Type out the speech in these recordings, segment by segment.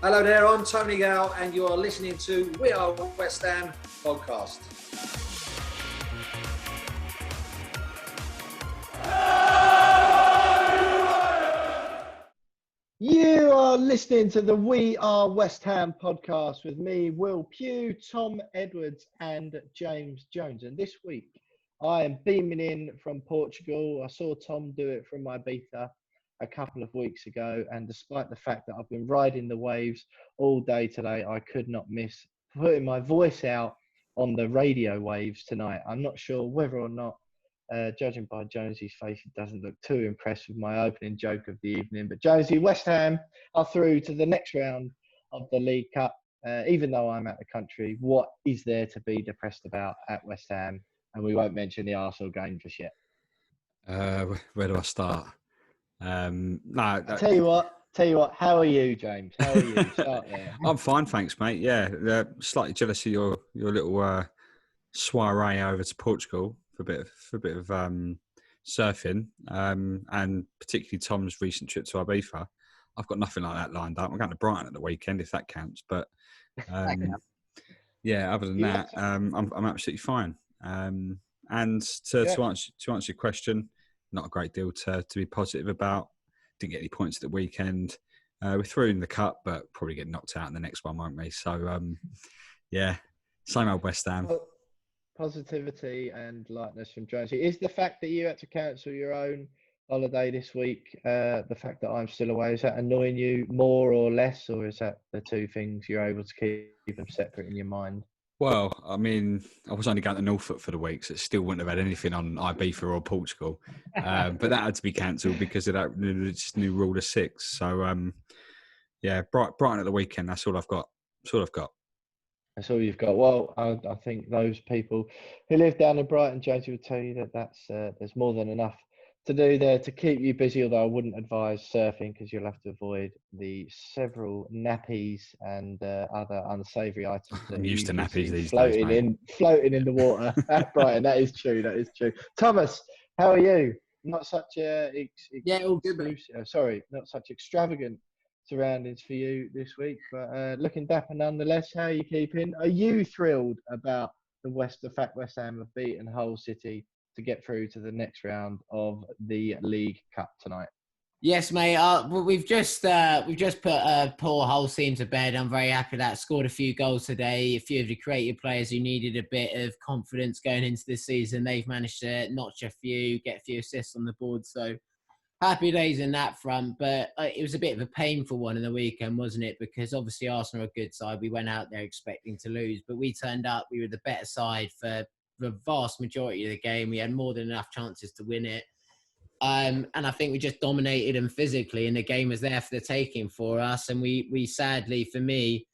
Hello there, I'm Tony Gale and you are listening to We Are West Ham podcast. You are listening to the We Are West Ham podcast with me, Will Pugh, Tom Edwards and James Jones. And this week I am beaming in from Portugal. I saw Tom do it from Ibiza a couple of weeks ago. And despite the fact that I've been riding the waves all day today, I could not miss putting my voice out on the radio waves tonight. I'm not sure whether or not judging by Jonesy's face, he doesn't look too impressed with my opening joke of the evening. But Jonesy, West Ham are through to the next round of the League Cup. Even though I'm out the country, what is there to be depressed about at West Ham? And we won't mention the Arsenal game just yet. Where do I start? No, Tell you what. How are you, James? How are you? Start there. I'm fine, thanks, mate. Yeah, slightly jealous of your little soiree over to Portugal for a bit of surfing, and particularly Tom's recent trip to Ibiza. I've got nothing like that lined up. I'm going to Brighton at the weekend if that counts. But yeah, other than that, I'm absolutely fine. And to answer your question, not a great deal to be positive about. Didn't get any points at the weekend. We're through in the cup, but probably get knocked out in the next one, won't we? So, yeah, same old West Ham. Positivity and lightness from Jonesy. Is the fact that you had to cancel your own holiday this week, the fact that I'm still away, is that annoying you more or less, or is that the two things you're able to keep them separate in your mind? Well, I mean, I was only going to Norfolk for the week, so it still wouldn't have had anything on Ibiza or Portugal. But that had to be cancelled because of that new rule of six. So, yeah, Brighton at the weekend, that's all I've got. That's all you've got. Well, I think those people who live down in Brighton, Jonesy, would tell you that there's more than enough to do there to keep you busy, although I wouldn't advise surfing because you'll have to avoid the several nappies and other unsavoury items. I'm used to nappies these floating days, mate. Floating in the water at Brighton. That is true. Thomas, how are you? Not such All good, mate. not such extravagant surroundings for you this week, but looking dapper nonetheless. How are you keeping? Are you thrilled about the fact West Ham have beaten Hull City to get through to the next round of the League Cup tonight? Yes, mate. We've just put poor Hull team to bed. I'm very happy that scored a few goals today. A few of the creative players who needed a bit of confidence going into this season, they've managed to notch a few, get a few assists on the board. So happy days in that front. But it was a bit of a painful one in the weekend, wasn't it? Because obviously Arsenal are a good side. We went out there expecting to lose, but we turned up. We were the better side for the vast majority of the game. We had more than enough chances to win it. And I think we just dominated them physically, and the game was there for the taking for us. And we sadly, for me,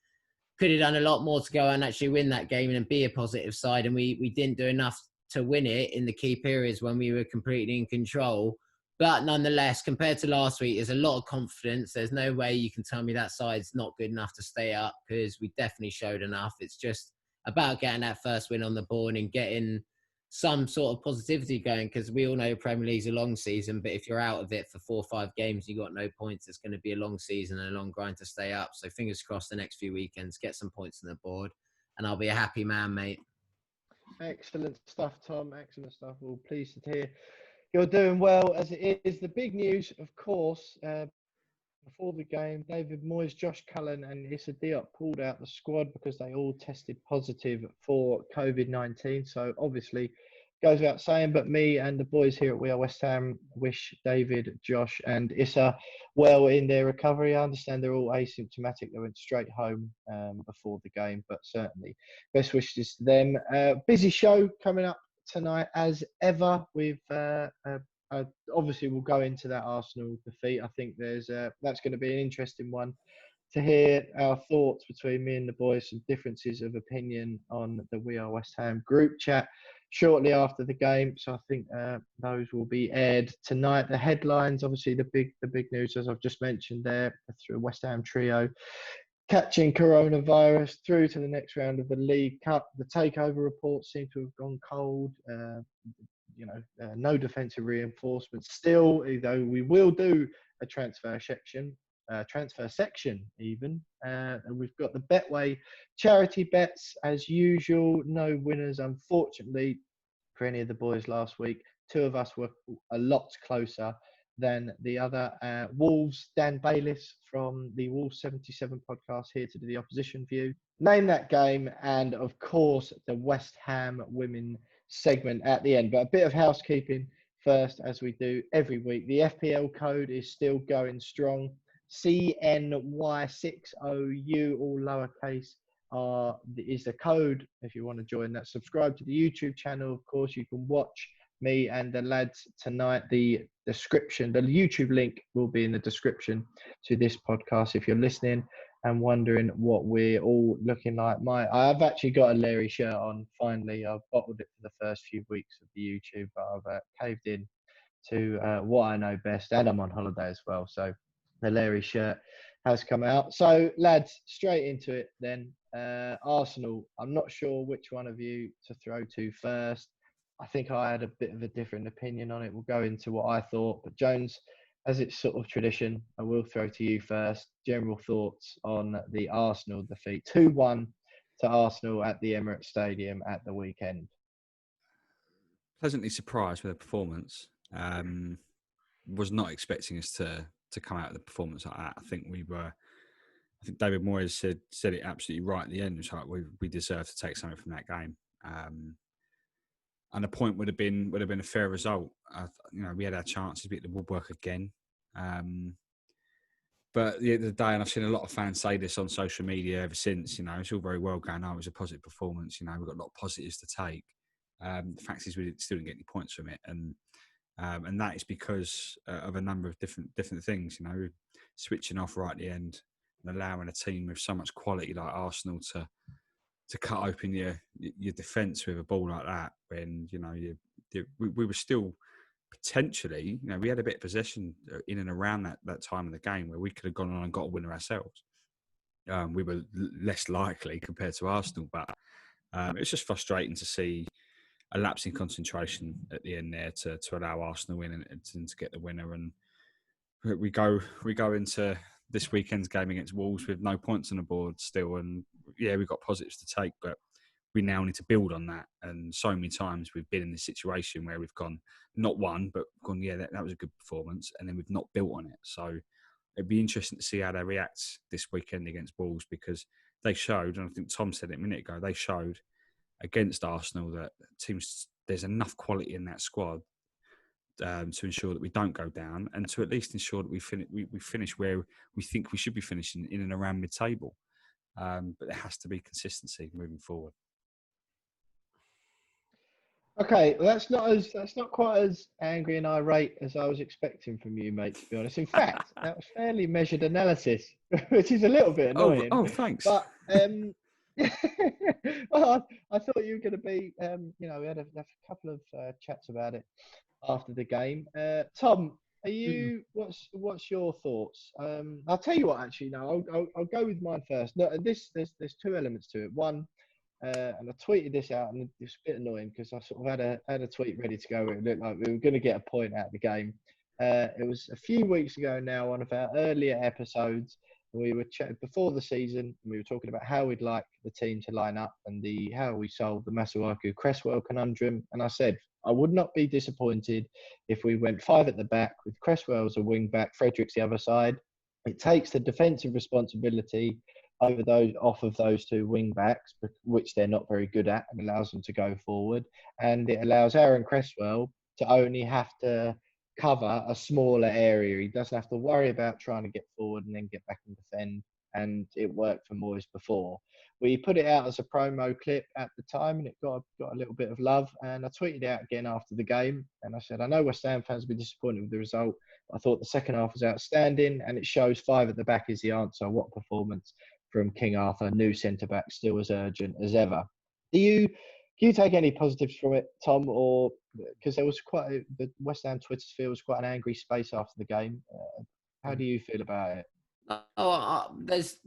could have done a lot more to go and actually win that game and be a positive side. And we didn't do enough to win it in the key periods when we were completely in control. But nonetheless, compared to last week, there's a lot of confidence. There's no way you can tell me that side's not good enough to stay up, because we definitely showed enough. It's just about getting that first win on the board and getting some sort of positivity going, because we all know Premier League's a long season, but if you're out of it for 4 or 5 games, you got no points, it's going to be a long season and a long grind to stay up. So fingers crossed the next few weekends, get some points on the board, and I'll be a happy man, mate. Excellent stuff, Tom. Excellent stuff. Well, pleased to hear you're doing well as it is. The big news, of course, before the game, David Moyes, Josh Cullen and Issa Diop pulled out the squad because they all tested positive for COVID-19. So obviously, goes without saying, but me and the boys here at We Are West Ham wish David, Josh and Issa well in their recovery. I understand they're all asymptomatic. They went straight home before the game, but certainly best wishes to them. Busy show coming up tonight as ever with obviously we'll go into that Arsenal defeat. I think that's going to be an interesting one to hear our thoughts between me and the boys, some differences of opinion on the We Are West Ham group chat shortly after the game. So I think those will be aired tonight. The headlines, obviously the big news, as I've just mentioned there, through West Ham trio catching coronavirus through to the next round of the League Cup. The takeover reports seem to have gone cold. No defensive reinforcements still, though we will do a transfer section transfer section even. And we've got the Betway charity bets as usual. No winners, unfortunately, for any of the boys last week. Two of us were a lot closer than the other. Wolves, Dan Bayliss from the Wolves 77 podcast here to do the opposition view. Name that game, and of course the West Ham women segment at the end. But a bit of housekeeping first, as we do every week. The FPL code is still going strong. CNY60U, all lowercase, is the code if you want to join that. Subscribe to the YouTube channel. Of course, you can watch me and the lads tonight. The description, the YouTube link will be in the description to this podcast if you're listening and wondering what we're all looking like. I've actually got a Larry shirt on. Finally, I've bottled it for the first few weeks of the YouTube, but I've caved in to what I know best, and I'm on holiday as well, so the Larry shirt has come out. So lads, straight into it then. Arsenal, I'm not sure which one of you to throw to first. I think I had a bit of a different opinion on it. We'll go into what I thought, but Jones, as it's sort of tradition, I will throw to you first. General thoughts on the Arsenal defeat, 2-1 to Arsenal at the Emirates Stadium at the weekend. Pleasantly surprised with the performance. Was not expecting us to come out of the performance like that. I think David Moyes said it absolutely right at the end. It's like we deserve to take something from that game. And a point would have been a fair result. We had our chances to beat the woodwork again. But at the end of the day, and I've seen a lot of fans say this on social media ever since, it's all very well going, it was a positive performance. We've got a lot of positives to take. The fact is we still didn't get any points from it. And that is because of a number of different things, switching off right at the end and allowing a team with so much quality like Arsenal to cut open your defence with a ball like that when, we were still potentially, we had a bit of possession in and around that time of the game where we could have gone on and got a winner ourselves. We were less likely compared to Arsenal, but it's just frustrating to see a lapse in concentration at the end there to allow Arsenal in and to get the winner. And we go into this weekend's game against Wolves with no points on the board still. And yeah, we've got positives to take, but we now need to build on that. And so many times we've been in this situation where we've gone, not won, but gone, yeah, that was a good performance. And then we've not built on it. So it'd be interesting to see how they react this weekend against Wolves, because they showed, and I think Tom said it a minute ago, they showed against Arsenal that there's enough quality in that squad to ensure that we don't go down, and to at least ensure that we finish where we think we should be finishing, in and around mid-table. But there has to be consistency moving forward. Okay, well, that's not quite as angry and irate as I was expecting from you, mate, to be honest. In fact, that was fairly measured analysis, which is a little bit annoying. Oh, thanks. But well, I thought you were going to be, we had a couple of chats about it after the game. Tom, are you? What's your thoughts? I'll tell you what. Actually, no, I'll go with mine first. No, there's two elements to it. One, and I tweeted this out, and it's a bit annoying because I sort of had a tweet ready to go where it looked like we were going to get a point out of the game. It was a few weeks ago now, one of our earlier episodes. We were chatting before the season, and we were talking about how we'd like the team to line up and how we solved the Masuaku Cresswell conundrum. And I said I would not be disappointed if we went 5 at the back with Cresswell as a wing back, Fredericks the other side. It takes the defensive responsibility off of those two wing backs, which they're not very good at, and allows them to go forward. And it allows Aaron Cresswell to only have to cover a smaller area. He doesn't have to worry about trying to get forward and then get back and defend. And it worked for Moyes before. We put it out as a promo clip at the time, and it got a little bit of love. And I tweeted it out again after the game, and I said, I know West Ham fans will be disappointed with the result. I thought the second half was outstanding, and it shows 5 at the back is the answer. What performance from King Arthur, new centre-back, still as urgent as ever. Do you take any positives from it, Tom? Or because there was the West Ham Twitter sphere was quite an angry space after the game. How do you feel about it? If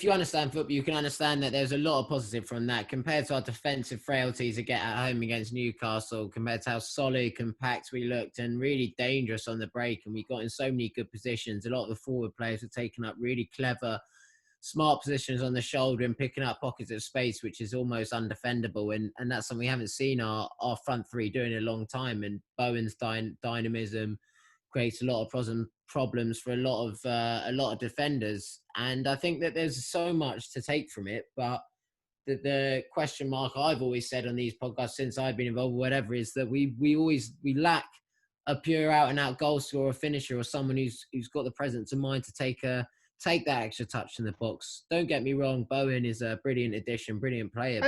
you understand football, you can understand that there's a lot of positive from that compared to our defensive frailties to get at home against Newcastle, compared to how solid, compact we looked and really dangerous on the break. And we got in so many good positions. A lot of the forward players were taking up really clever, smart positions on the shoulder and picking up pockets of space, which is almost undefendable. And that's something we haven't seen our front three doing in a long time. And Bowen's dynamism creates a lot of problems for a lot of defenders. And I think that there's so much to take from it. But the question mark I've always said on these podcasts since I've been involved, or whatever, is that we lack a pure out and out goal scorer, finisher, or someone who's got the presence of mind to take that extra touch in the box. Don't get me wrong, Bowen is a brilliant addition, brilliant player.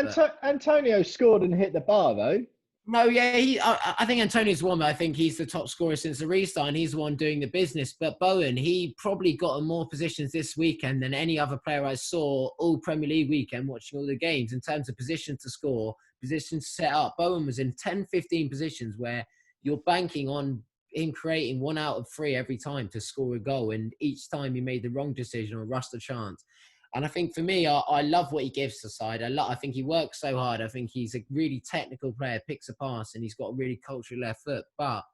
Antonio scored and hit the bar though. No, yeah, I think Antonio's the one. I think he's the top scorer since the restart, and he's the one doing the business. But Bowen, he probably got in more positions this weekend than any other player I saw all Premier League weekend watching all the games in terms of position to score, position to set up. Bowen was in 10, 15 positions where you're banking on him creating 1 out of 3 every time to score a goal, and each time he made the wrong decision or rushed a chance. And I think for me, I love what he gives to the side. I think he works so hard. I think he's a really technical player, picks a pass, and he's got a really cultural left foot. But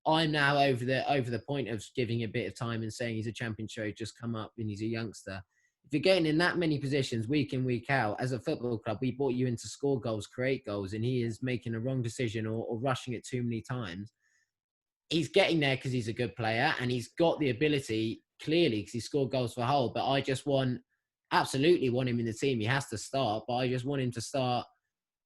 I'm now over the point of giving a bit of time and saying he's a championship, just come up and he's a youngster. If you're getting in that many positions week in, week out, as a football club, we brought you in to score goals, create goals, and he is making a wrong decision or rushing it too many times. He's getting there because he's a good player and he's got the ability, clearly, because he scored goals for Hull. But I just absolutely want him in the team. He has to start, but I just want him to start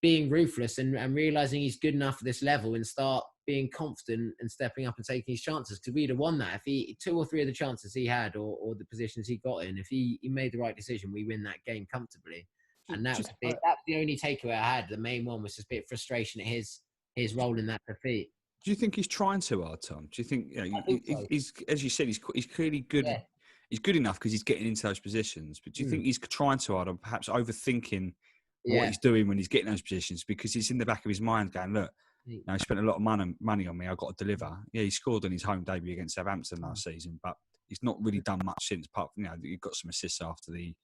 being ruthless and realizing he's good enough for this level and start being confident and stepping up and taking his chances. Because we'd have won that if he 2 or 3 of the chances he had or the positions he got in. If he made the right decision, we win that game comfortably. And that's the only takeaway I had. The main one was just a bit of frustration at his role in that defeat. Do you think he's trying too hard, Tom? Do you think, he's, as you said, he's clearly good. Yeah. He's good enough because he's getting into those positions. But do you think he's trying too hard or perhaps overthinking what he's doing when he's getting those positions? Because he's in the back of his mind going, look, he spent a lot of money on me. I've got to deliver. Yeah, he scored on his home debut against Southampton last season, but he's not really done much since. Apart from, he got some assists after the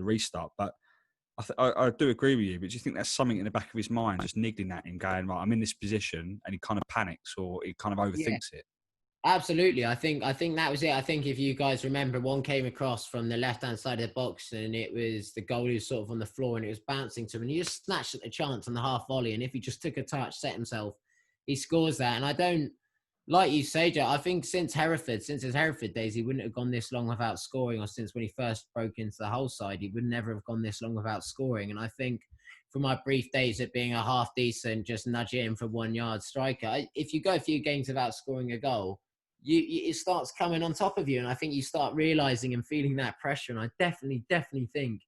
restart. But I do agree with you. But do you think there's something in the back of his mind just niggling at him, going, right, I'm in this position, and he kind of panics or he kind of overthinks it? Absolutely. I think that was it. I think if you guys remember, one came across from the left-hand side of the box and it was the goalie was sort of on the floor and it was bouncing to him and he just snatched at the chance on the half volley. And if he just took a touch, set himself, he scores that. And I don't, like you say, Joe, I think since his Hereford days, he wouldn't have gone this long without scoring, or since when he first broke into the Hull side, he would never have gone this long without scoring. And I think from my brief days of being a half decent, just nudge it in for 1 yard striker, if you go a few games without scoring a goal, it starts coming on top of you. And I think you start realizing and feeling that pressure. And I definitely think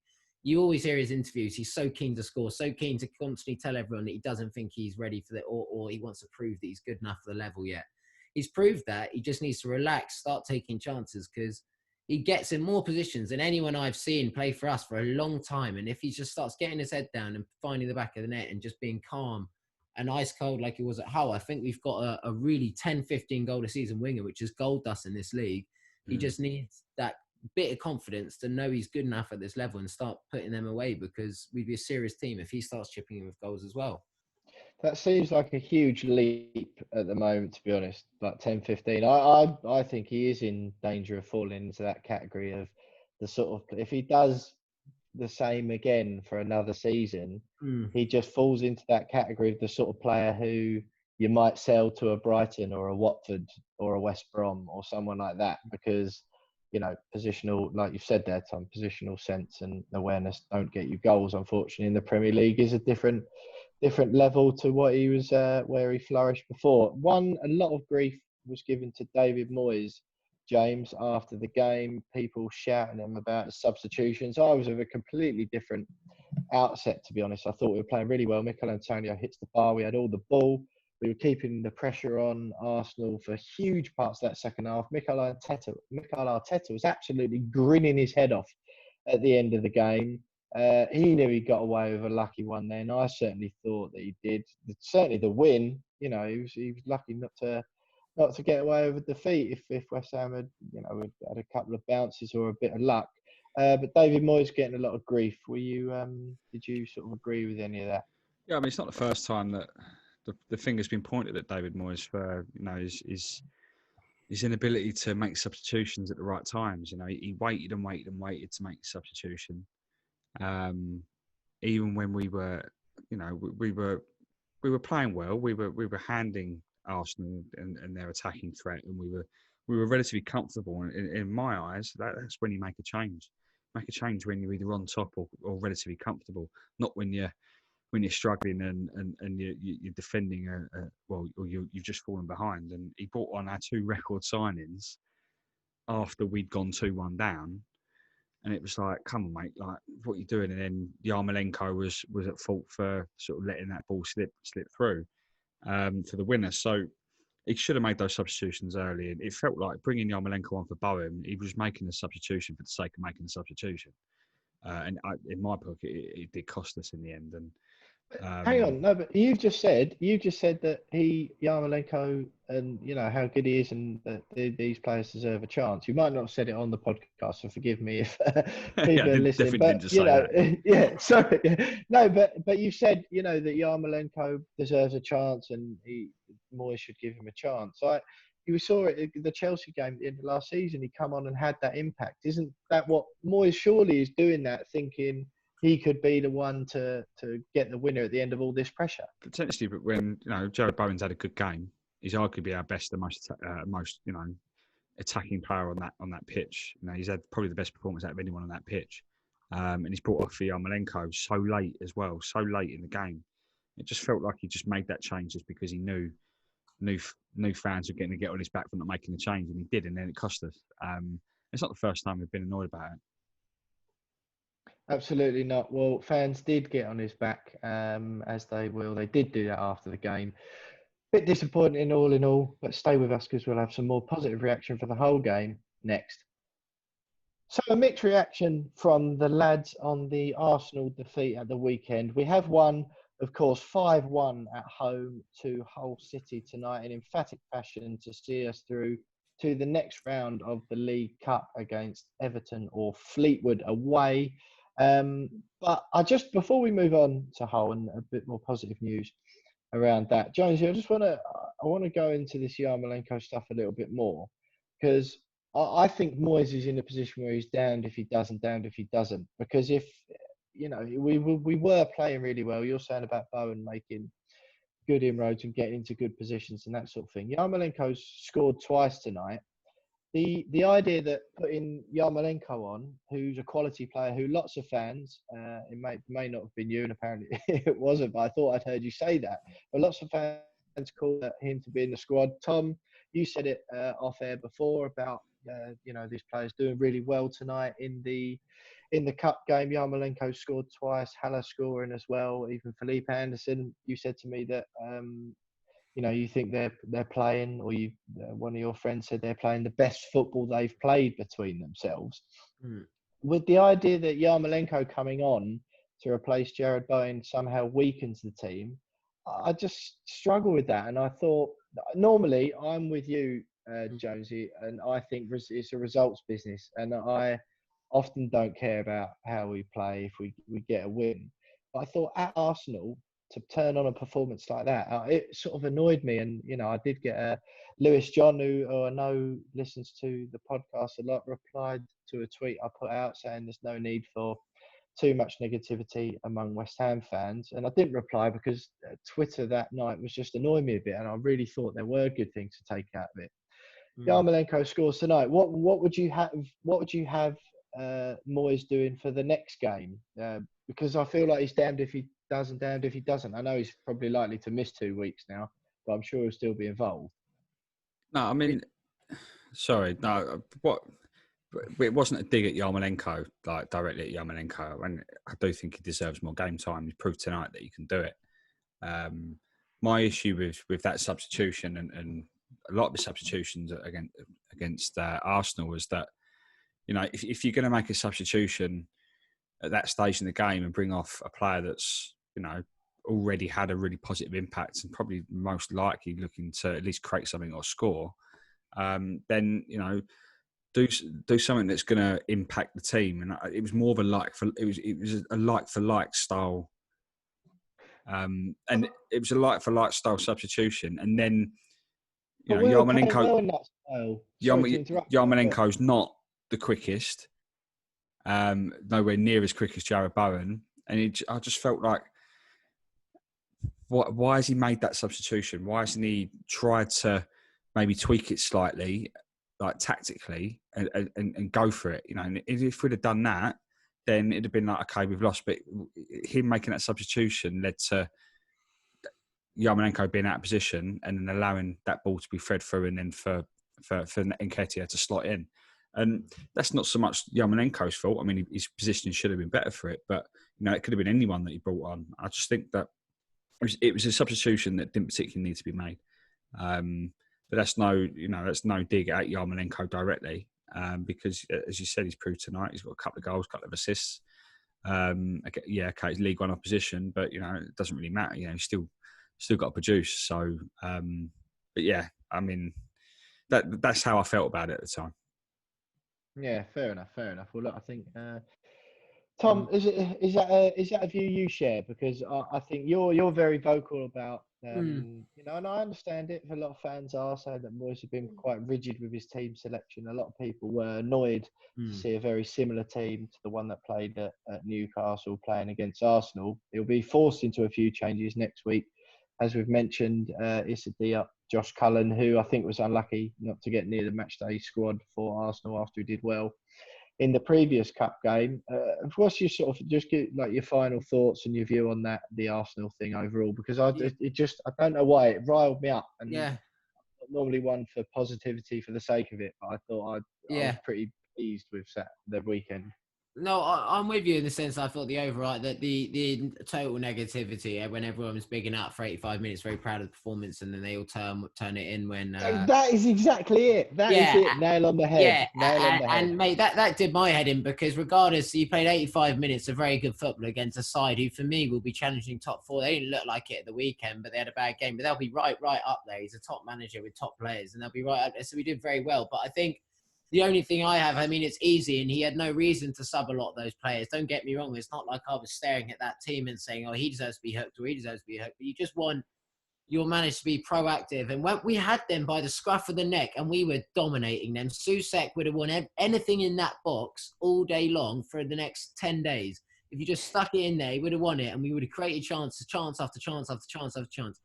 you always hear his interviews. He's so keen to score, so keen to constantly tell everyone that he doesn't think he's ready for it or he wants to prove that he's good enough for the level yet. He's proved that. He just needs to relax, start taking chances, because he gets in more positions than anyone I've seen play for us for a long time. And if he just starts getting his head down and finding the back of the net and just being calm and ice cold like he was at Hull, I think we've got a really 10, 15 goal a season winger, which is gold dust in this league. He just needs that bit of confidence to know he's good enough at this level and start putting them away, because we'd be a serious team if he starts chipping in with goals as well. That seems like a huge leap at the moment, to be honest, like 10, 15. I think he is in danger of falling into that category of the sort of, if he does the same again for another season, he just falls into that category of the sort of player who you might sell to a Brighton or a Watford or a West Brom or someone like that, because, positional, like you've said there, Tom, positional sense and awareness don't get you goals, unfortunately, in the Premier League is a different level to what he was, where he flourished before. A lot of grief was given to David Moyes, James, after the game, people shouting him about his substitutions. I was of a completely different outset, to be honest. I thought we were playing really well. Mikel Antonio hits the bar. We had all the ball. We were keeping the pressure on Arsenal for huge parts of that second half. Mikel Arteta was absolutely grinning his head off at the end of the game. He knew he got away with a lucky one then. I certainly thought that he did. Certainly the win, he was lucky not to not to get away with defeat if West Ham had, had a couple of bounces or a bit of luck. But David Moyes getting a lot of grief. Were you? Did you sort of agree with any of that? Yeah, I mean, it's not the first time that the finger's been pointed at David Moyes for his inability to make substitutions at the right times. He waited and waited and waited to make a substitution. Even when we were, we were playing well. We were handing Arsenal and their attacking threat, and we were relatively comfortable. And in my eyes, that's when you make a change. Make a change when you're either on top or relatively comfortable, not when you're struggling and you're defending or you've just fallen behind. And he brought on our 2 record signings after we'd gone 2-1 down, and it was like, come on, mate, like, what are you doing? And then Yarmolenko was at fault for sort of letting that ball slip through for the winner. So he should have made those substitutions early. And it felt like bringing Yarmolenko on for Bowen, he was making a substitution for the sake of making a substitution. In my book, it did cost us in the end. And hang on, no, but you've just said that Yarmolenko, and how good he is, and that these players deserve a chance. You might not have said it on the podcast, so forgive me if people are listening. But yeah, sorry, no, but you said that Yarmolenko deserves a chance, and Moyes should give him a chance. You saw it at the Chelsea game at the end of last season. He come on and had that impact. Isn't that what Moyes surely is doing? That thinking he could be the one to get the winner at the end of all this pressure. Potentially, but when Jared Bowen's had a good game, he's arguably our best and most attacking player on that pitch. He's had probably the best performance out of anyone on that pitch, and he's brought off Yarmolenko so late as well, so late in the game. It just felt like he just made that change just because he knew fans were going to get on his back for not making the change, and he did, and then it cost us. It's not the first time we've been annoyed about it. Absolutely not. Well, fans did get on his back, as they will. They did do that after the game. Bit disappointing all in all, but stay with us because we'll have some more positive reaction for the whole game next. So a mixed reaction from the lads on the Arsenal defeat at the weekend. We have won, of course, 5-1 at home to Hull City tonight in emphatic fashion to see us through to the next round of the League Cup against Everton or Fleetwood away. But before we move on to Hull and a bit more positive news around that, Jonesy, I want to go into this Yarmolenko stuff a little bit more, because I think Moyes is in a position where he's damned if he doesn't, because if we were playing really well. You're saying about Bowen making good inroads and getting into good positions and that sort of thing. Yarmolenko's scored twice tonight. The idea that putting Yarmolenko on, who's a quality player, who lots of fans, it may not have been you, and apparently it wasn't, but I thought I'd heard you say that. But lots of fans call him to be in the squad. Tom, you said it off air before about these players doing really well tonight in the cup game. Yarmolenko scored twice, Haller scoring as well. Even Felipe Anderson, you said to me that you think they're playing, or one of your friends said they're playing the best football they've played between themselves. With the idea that Yarmolenko coming on to replace Jared Bowen somehow weakens the team, I just struggle with that. And I thought, normally I'm with you, Jonesy, and I think it's a results business, and I often don't care about how we play if we get a win. But I thought at Arsenal, to turn on a performance like that, it sort of annoyed me. And I did get Lewis John, who I know listens to the podcast a lot, replied to a tweet I put out saying there's no need for too much negativity among West Ham fans. And I didn't reply because Twitter that night was just annoying me a bit, and I really thought there were good things to take out of it. Yarmolenko scores tonight. What would you have? What would you have Moyes doing for the next game? Because I feel like he's damned if he does and damned if he doesn't. I know he's probably likely to miss 2 weeks now, but I'm sure he'll still be involved. No, I mean, sorry, no. It wasn't a dig at Yarmolenko, like directly at Yarmolenko. And I do think he deserves more game time. He's proved tonight that he can do it. My issue with that substitution and a lot of the substitutions against Arsenal was that, if you're going to make a substitution at that stage in the game and bring off a player that's, already had a really positive impact and probably most likely looking to at least create something or score, then do something that's going to impact the team. And it was more of a like for like style, and it was a like for like style substitution. And then But we were playing well in that style. Sorry to interrupt. Yarmolenko's not the quickest, nowhere near as quick as Jared Bowen, and I just felt like, why has he made that substitution? Why hasn't he tried to maybe tweak it slightly, like tactically, and go for it? And if we'd have done that, then it'd have been like, okay, we've lost. But him making that substitution led to Yarmolenko being out of position and then allowing that ball to be fed through, and then for Nketiah to slot in. And that's not so much Yarmolenko's fault. I mean, his positioning should have been better for it, but it could have been anyone that he brought on. I just think that it was a substitution that didn't particularly need to be made. But that's no dig at Yarmolenko directly, because as you said, he's proved tonight. He's got a couple of goals, a couple of assists. Okay, it's League One opposition, but it doesn't really matter. He's still got to produce. So, but yeah, I mean, that's how I felt about it at the time. Yeah, fair enough. Well, look, I think Tom, is that a view you share? Because I think you're very vocal about and I understand it. A lot of fans are saying that Moyes has been quite rigid with his team selection. A lot of people were annoyed to see a very similar team to the one that played at Newcastle playing against Arsenal. He'll be forced into a few changes next week, as we've mentioned. Issa, Diop, Josh Cullen, who I think was unlucky not to get near the matchday squad for Arsenal after he did well in the previous cup game. What's your sort of just get like your final thoughts and your view on the Arsenal thing overall? Because I don't know why it riled me up, and I'm not normally one for positivity for the sake of it, but I thought I was pretty pleased with the weekend. No, I'm with you in the sense I thought the override, that the total negativity when everyone was bigging up for 85 minutes, very proud of the performance, and then they all turn it in when... that is exactly it. That is it. Nail on the head. And mate, that did my head in, because regardless, you played 85 minutes of very good football against a side who, for me, will be challenging top four. They didn't look like it at the weekend, but they had a bad game. But they'll be right up there. He's a top manager with top players, and they'll be right up there. So we did very well. But I think the only thing it's easy, and he had no reason to sub a lot of those players. Don't get me wrong. It's not like I was staring at that team and saying, oh, he deserves to be hooked or he deserves to be hooked. But you just want your manager to be proactive. And when we had them by the scruff of the neck and we were dominating them, Soucek would have won anything in that box all day long for the next 10 days. If you just stuck it in there, he would have won it, and we would have created chance after chance after chance after chance.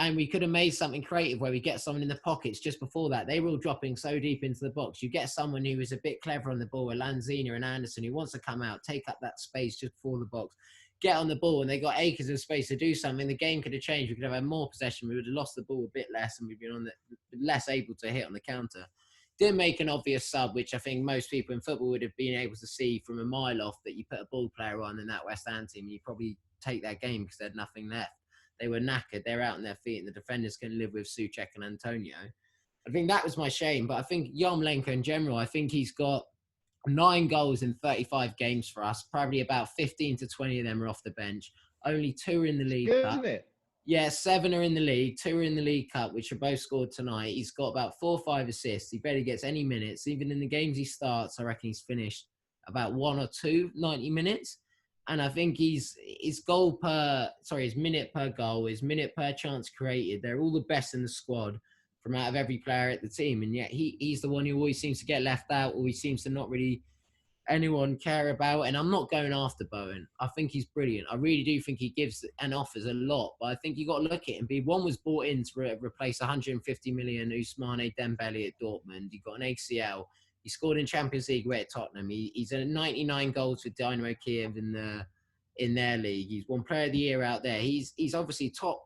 And we could have made something creative where we get someone in the pockets just before that. They were all dropping so deep into the box. You get someone who is a bit clever on the ball, a Lanzini and Anderson, who wants to come out, take up that space just before the box, get on the ball, and they got acres of space to do something. The game could have changed. We could have had more possession. We would have lost the ball a bit less, and we'd been less able to hit on the counter. Didn't make an obvious sub, which I think most people in football would have been able to see from a mile off, that you put a ball player on in that West Ham team, and you probably take that game because they had nothing left. They were knackered. They're out on their feet, and the defenders can live with Soucek and Antonio. I think that was my shame. But I think Yarmolenko in general, I think he's got 9 goals in 35 games for us. Probably about 15 to 20 of them are off the bench. Only 2 are in the League Cup. Isn't it? Yeah, 7 are in the league. 2 are in the League Cup, which are both scored tonight. He's got about 4 or 5 assists. He barely gets any minutes. Even in the games he starts, I reckon he's finished about 1 or 2 90 minutes. And I think his minute per goal, his minute per chance created, they're all the best in the squad from out of every player at the team. And yet he's the one who always seems to get left out, or he seems to not really anyone care about. And I'm not going after Bowen. I think he's brilliant. I really do think he gives and offers a lot. But I think you got to look at him. One was brought in to replace 150 million Ousmane Dembele at Dortmund. He got an ACL. He scored in Champions League at Tottenham. He's at 99 goals for Dynamo Kiev in their league. He's won Player of the Year out there. He's obviously top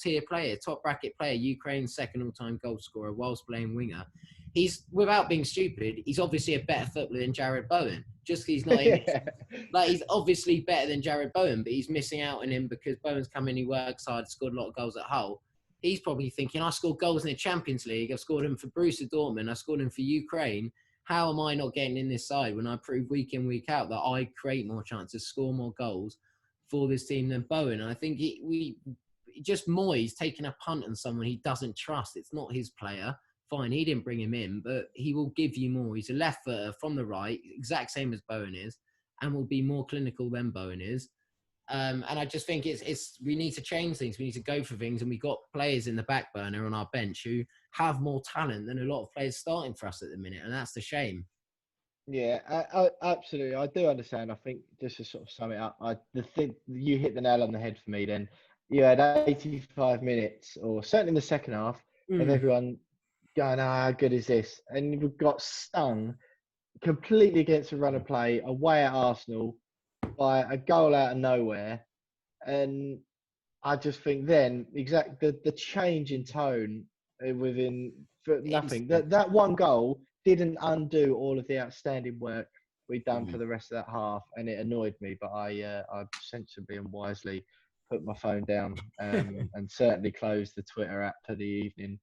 tier player, top bracket player, Ukraine's second all-time goal scorer whilst playing winger. He's, without being stupid, he's obviously a better footballer than Jared Bowen. Just he's not he's obviously better than Jared Bowen, but he's missing out on him because Bowen's come in, he works hard, scored a lot of goals at Hull. He's probably thinking, I scored goals in the Champions League, I've scored them for Borussia Dortmund, I scored them for Ukraine. How am I not getting in this side when I prove week in, week out that I create more chances, score more goals for this team than Bowen. And I think just Moyes taking a punt on someone he doesn't trust. It's not his player. Fine, he didn't bring him in, but he will give you more. He's a left footer from the right, exact same as Bowen is, and will be more clinical than Bowen is. And I just think we need to change things. We need to go for things, and we've got players in the back burner on our bench who have more talent than a lot of players starting for us at the minute, and that's the shame. Yeah, I absolutely. I do understand. I think just to sort of sum it up, the thing you hit the nail on the head for me. Then you had 85 minutes, or certainly in the second half, of everyone going, how good is this? And we've got stung completely against the run of play away at Arsenal by a goal out of nowhere. And I just think then the change in tone within for nothing. That one goal didn't undo all of the outstanding work we'd done for the rest of that half, and it annoyed me. But I sensibly and wisely put my phone down and certainly closed the Twitter app for the evening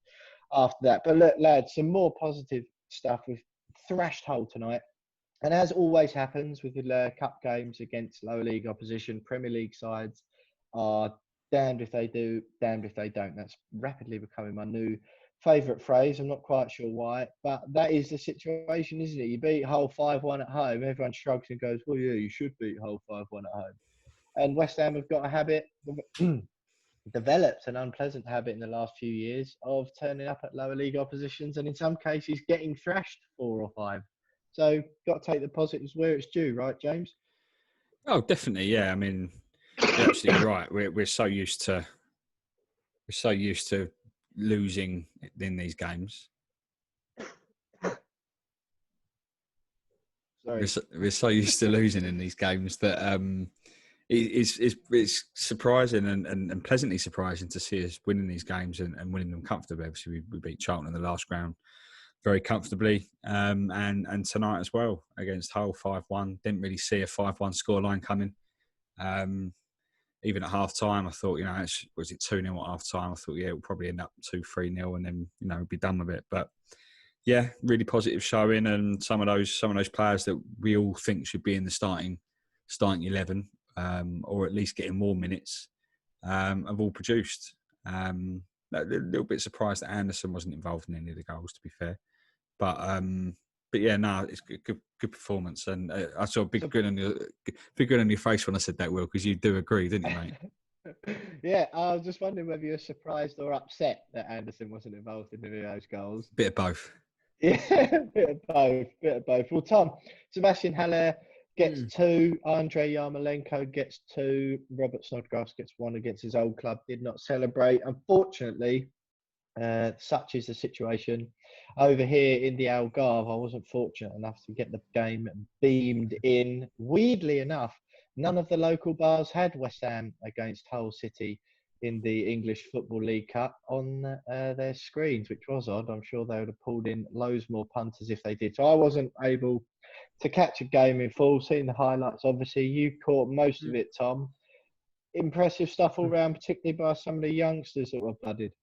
after that. But look, lads, some more positive stuff. We've thrashed Hull tonight. And as always happens with the cup games against lower league opposition, Premier League sides are damned if they do, damned if they don't. That's rapidly becoming my new favourite phrase. I'm not quite sure why, but that is the situation, isn't it? You beat Hull 5-1 at home, everyone shrugs and goes, well, yeah, you should beat Hull 5-1 at home. And West Ham have got a habit, developed an unpleasant habit in the last few years of turning up at lower league oppositions and in some cases getting thrashed 4 or 5. So got to take the positives where it's due, right, James? Oh, definitely, yeah. I mean, you're absolutely right. We're so used to losing in these games. Sorry. We're so used to losing in these games that it's surprising and pleasantly surprising to see us winning these games and winning them comfortably. Obviously, we beat Charlton in the last round very comfortably, and tonight as well against Hull 5-1. Didn't really see a 5-1 scoreline coming. Even at half time, I thought, was it 2-0 at half time? I thought, it'll probably end up 2-3-0 and then, we'll be done with it. But yeah, really positive showing, and some of those players that we all think should be in the starting 11, or at least getting more minutes, have all produced. A little bit surprised that Anderson wasn't involved in any of the goals, to be fair. But yeah, no, it's good performance, and I saw a big grin on your face when I said that, Will, because you do agree, didn't you, mate? Yeah, I was just wondering whether you're surprised or upset that Anderson wasn't involved in any of those goals. Bit of both. Yeah, bit of both. Well, Tom, Sebastian Haller gets 2, Andrei Yarmolenko gets 2, Robert Snodgrass gets 1 against his old club, did not celebrate. Unfortunately, such is the situation. Over here in the Algarve, I wasn't fortunate enough to get the game beamed in. Weirdly enough, none of the local bars had West Ham against Hull City in the English Football League Cup on their screens, which was odd. I'm sure they would have pulled in loads more punters if they did. So I wasn't able to catch a game in full. Seeing the highlights, obviously, you caught most of it, Tom. Impressive stuff all round, particularly by some of the youngsters that were blooded.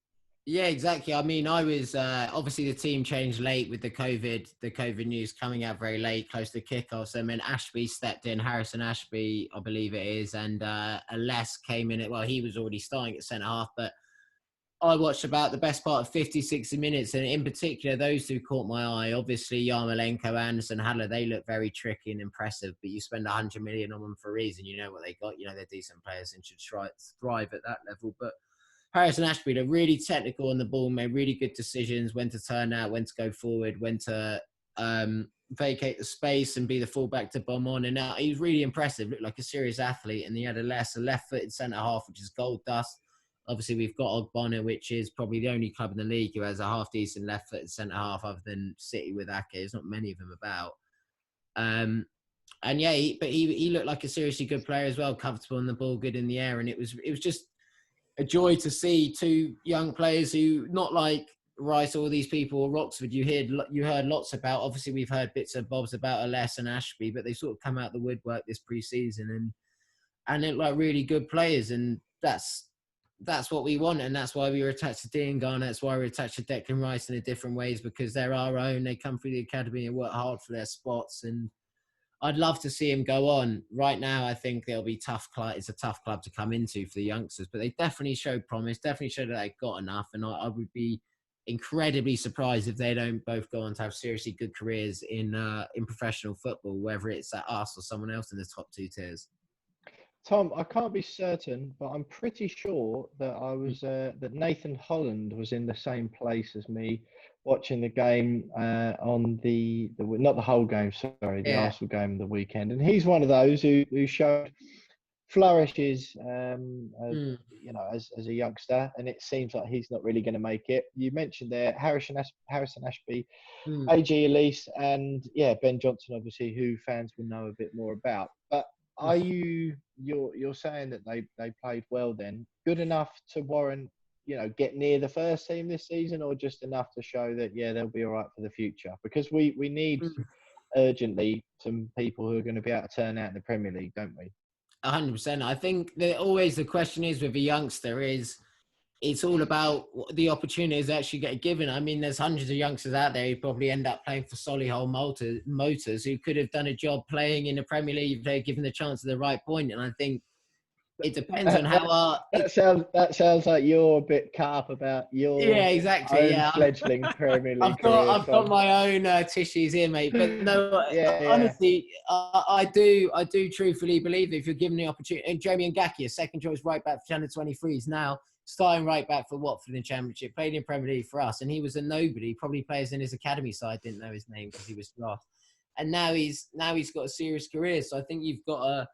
Yeah, exactly. I mean, I was obviously the team changed late with the COVID news coming out very late, close to kickoff. So I mean, Ashby stepped in, Harrison Ashby, I believe it is, and Les came in. Well, he was already starting at centre half, but I watched about the best part of 50, 60 minutes, and in particular, those two caught my eye. Obviously, Yarmolenko, Anderson, Haller, they look very tricky and impressive, but you spend 100 million on them for a reason. You know what they got. They're decent players and should thrive at that level, but Harrison Ashby, they're really technical on the ball, made really good decisions, when to turn out, when to go forward, when to vacate the space and be the fullback to bomb on. And now he was really impressive, looked like a serious athlete. And he had a left-footed centre-half, which is gold dust. Obviously, we've got Ogbonna, which is probably the only club in the league who has a half-decent left-footed centre-half other than City with Ake. There's not many of them about. And yeah, he looked like a seriously good player as well, comfortable on the ball, good in the air. And it was just a joy to see 2 young players who, not like Rice, all these people, or Roxford, you heard lots about. Obviously, we've heard bits and bobs about Les and Ashby, but they sort of come out the woodwork this pre-season and look like really good players, and that's what we want, and that's why we were attached to Dean Garner. That's why we're attached to Declan Rice in different ways, because they're our own. They come through the academy and work hard for their spots, and I'd love to see him go on. Right now, I think it'll be tough. It's a tough club to come into for the youngsters, but they definitely showed promise, definitely showed that they've got enough. And I would be incredibly surprised if they don't both go on to have seriously good careers in professional football, whether it's at us or someone else in the top 2 tiers. Tom, I can't be certain, but I'm pretty sure that that Nathan Holland was in the same place as me watching the game on the not the whole game, sorry, the Arsenal game of the weekend, and he's one of those who showed flourishes, as a youngster, and it seems like he's not really going to make it. You mentioned there Harrison Ashby, AG Elise, and Ben Johnson, obviously, who fans will know a bit more about. But are you're saying that they played well then, good enough to warrant get near the first team this season, or just enough to show that they'll be all right for the future? Because we need urgently some people who are going to be able to turn out in the Premier League, don't we? 100%. I think that always the question is with a youngster is it's all about the opportunities that actually get given. I mean, there's hundreds of youngsters out there who probably end up playing for Solihull Motors who could have done a job playing in the Premier League if they're given the chance at the right point. And I think it depends on how that sounds like you're a bit carp about your fledgling Premier League I've got my own tissues here, mate. But no, honestly, I do truthfully believe if you're given the opportunity. And Jamie Ngaki, a second choice right back for 23, is now starting right back for Watford in the Championship, played in Premier League for us, and he was a nobody. Probably players in his academy side didn't know his name because he was lost. And now he's got a serious career. So I think you've got to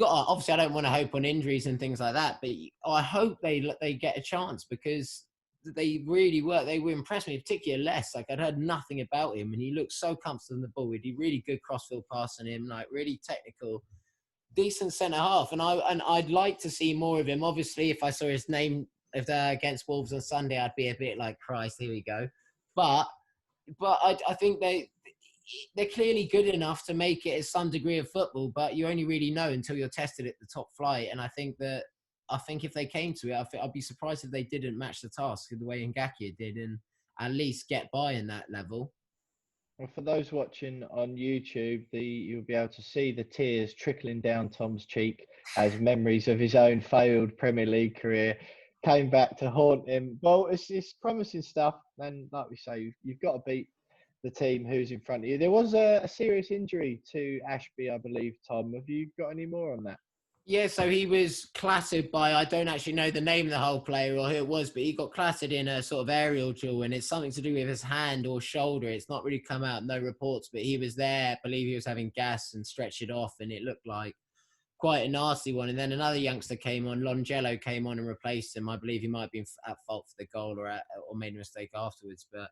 obviously, I don't want to hope on injuries and things like that, but I hope they get a chance because they really were. They were impressed me, particularly Les. Like, I'd heard nothing about him, and he looked so comfortable in the ball. He did really good crossfield pass on him, like really technical, decent centre half. And I'd like to see more of him. Obviously, if I saw his name against Wolves on Sunday, I'd be a bit like, Christ, here we go. But I think they're clearly good enough to make it as some degree of football, but you only really know until you're tested at the top flight. And I think if they came to it, I'd be surprised if they didn't match the task the way Ngakia did and at least get by in that level. Well, for those watching on YouTube, you'll be able to see the tears trickling down Tom's cheek as memories of his own failed Premier League career came back to haunt him. Well, it's promising stuff. And like we say, you've got to beat the team who's in front of you. There was a serious injury to Ashby, I believe, Tom. Have you got any more on that? Yeah, so he was clattered by, I don't actually know the name of the whole player or who it was, but he got clattered in a sort of aerial duel, and it's something to do with his hand or shoulder. It's not really come out, no reports, but he was there. I believe he was having gas and stretched it off, and it looked like quite a nasty one. And then another youngster came on, Longello came on and replaced him. I believe he might have been at fault for the goal or made a mistake afterwards, but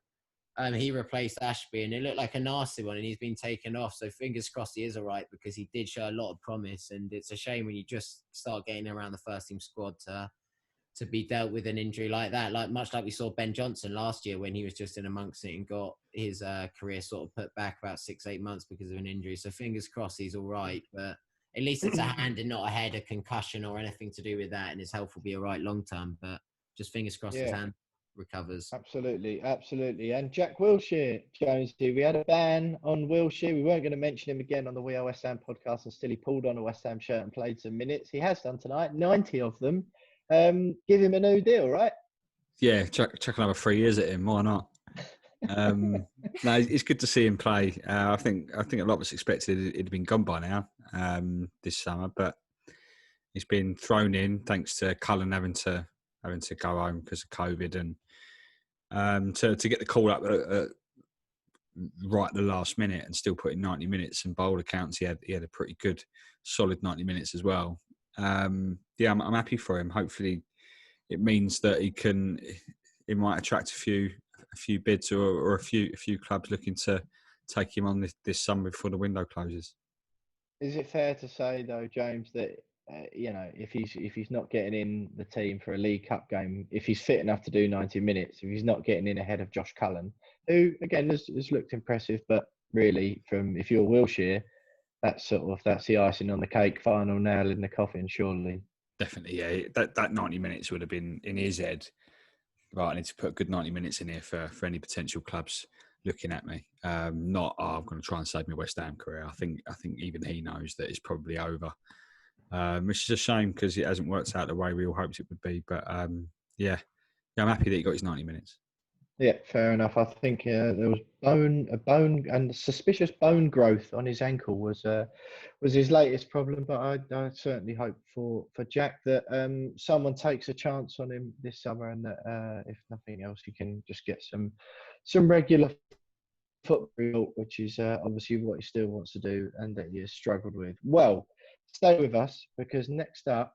he replaced Ashby, and it looked like a nasty one, and he's been taken off. So fingers crossed he is all right, because he did show a lot of promise. And it's a shame when you just start getting around the first team squad to be dealt with an injury like that. Much like we saw Ben Johnson last year when he was just in amongst it and got his career sort of put back about 6-8 months because of an injury. So fingers crossed he's all right, but at least it's a hand and not a head, a concussion or anything to do with that, and his health will be all right long term. But just fingers crossed his hand recovers. Absolutely. And Jack Wilshere, Jonesy, we had a ban on Wilshere. We weren't going to mention him again on the We Are West Ham podcast, and still he pulled on a West Ham shirt and played some minutes. He has done tonight, 90 of them. Give him a new deal, right? Yeah, chuck another 3 years at him. Why not? No, it's good to see him play. I think a lot of us expected it'd been gone by now this summer, but he's been thrown in thanks to Cullen having to go home because of COVID, and to get the call up right at the last minute and still put in 90 minutes. And bold accounts, he had a pretty good, solid 90 minutes as well. I'm happy for him. Hopefully, it means that it might attract a few bids or a few clubs looking to take him on this summer before the window closes. Is it fair to say though, James, that if he's not getting in the team for a League Cup game, if he's fit enough to do 90 minutes, if he's not getting in ahead of Josh Cullen, who again has looked impressive, but really if you're Wilshere, that's the icing on the cake, final nail in the coffin, surely. Definitely, yeah. That 90 minutes would have been in his head. Right, I need to put a good 90 minutes in here for any potential clubs looking at me. Not, I'm going to try and save my West Ham career. I think even he knows that it's probably over. Which is a shame because it hasn't worked out the way we all hoped it would be. But yeah, I'm happy that he got his 90 minutes. Yeah, fair enough. I think there was a bone and suspicious bone growth on his ankle was his latest problem. But I certainly hope for Jack that someone takes a chance on him this summer, and that if nothing else, he can just get some regular football, which is obviously what he still wants to do, and that he has struggled with. Well, stay with us because next up,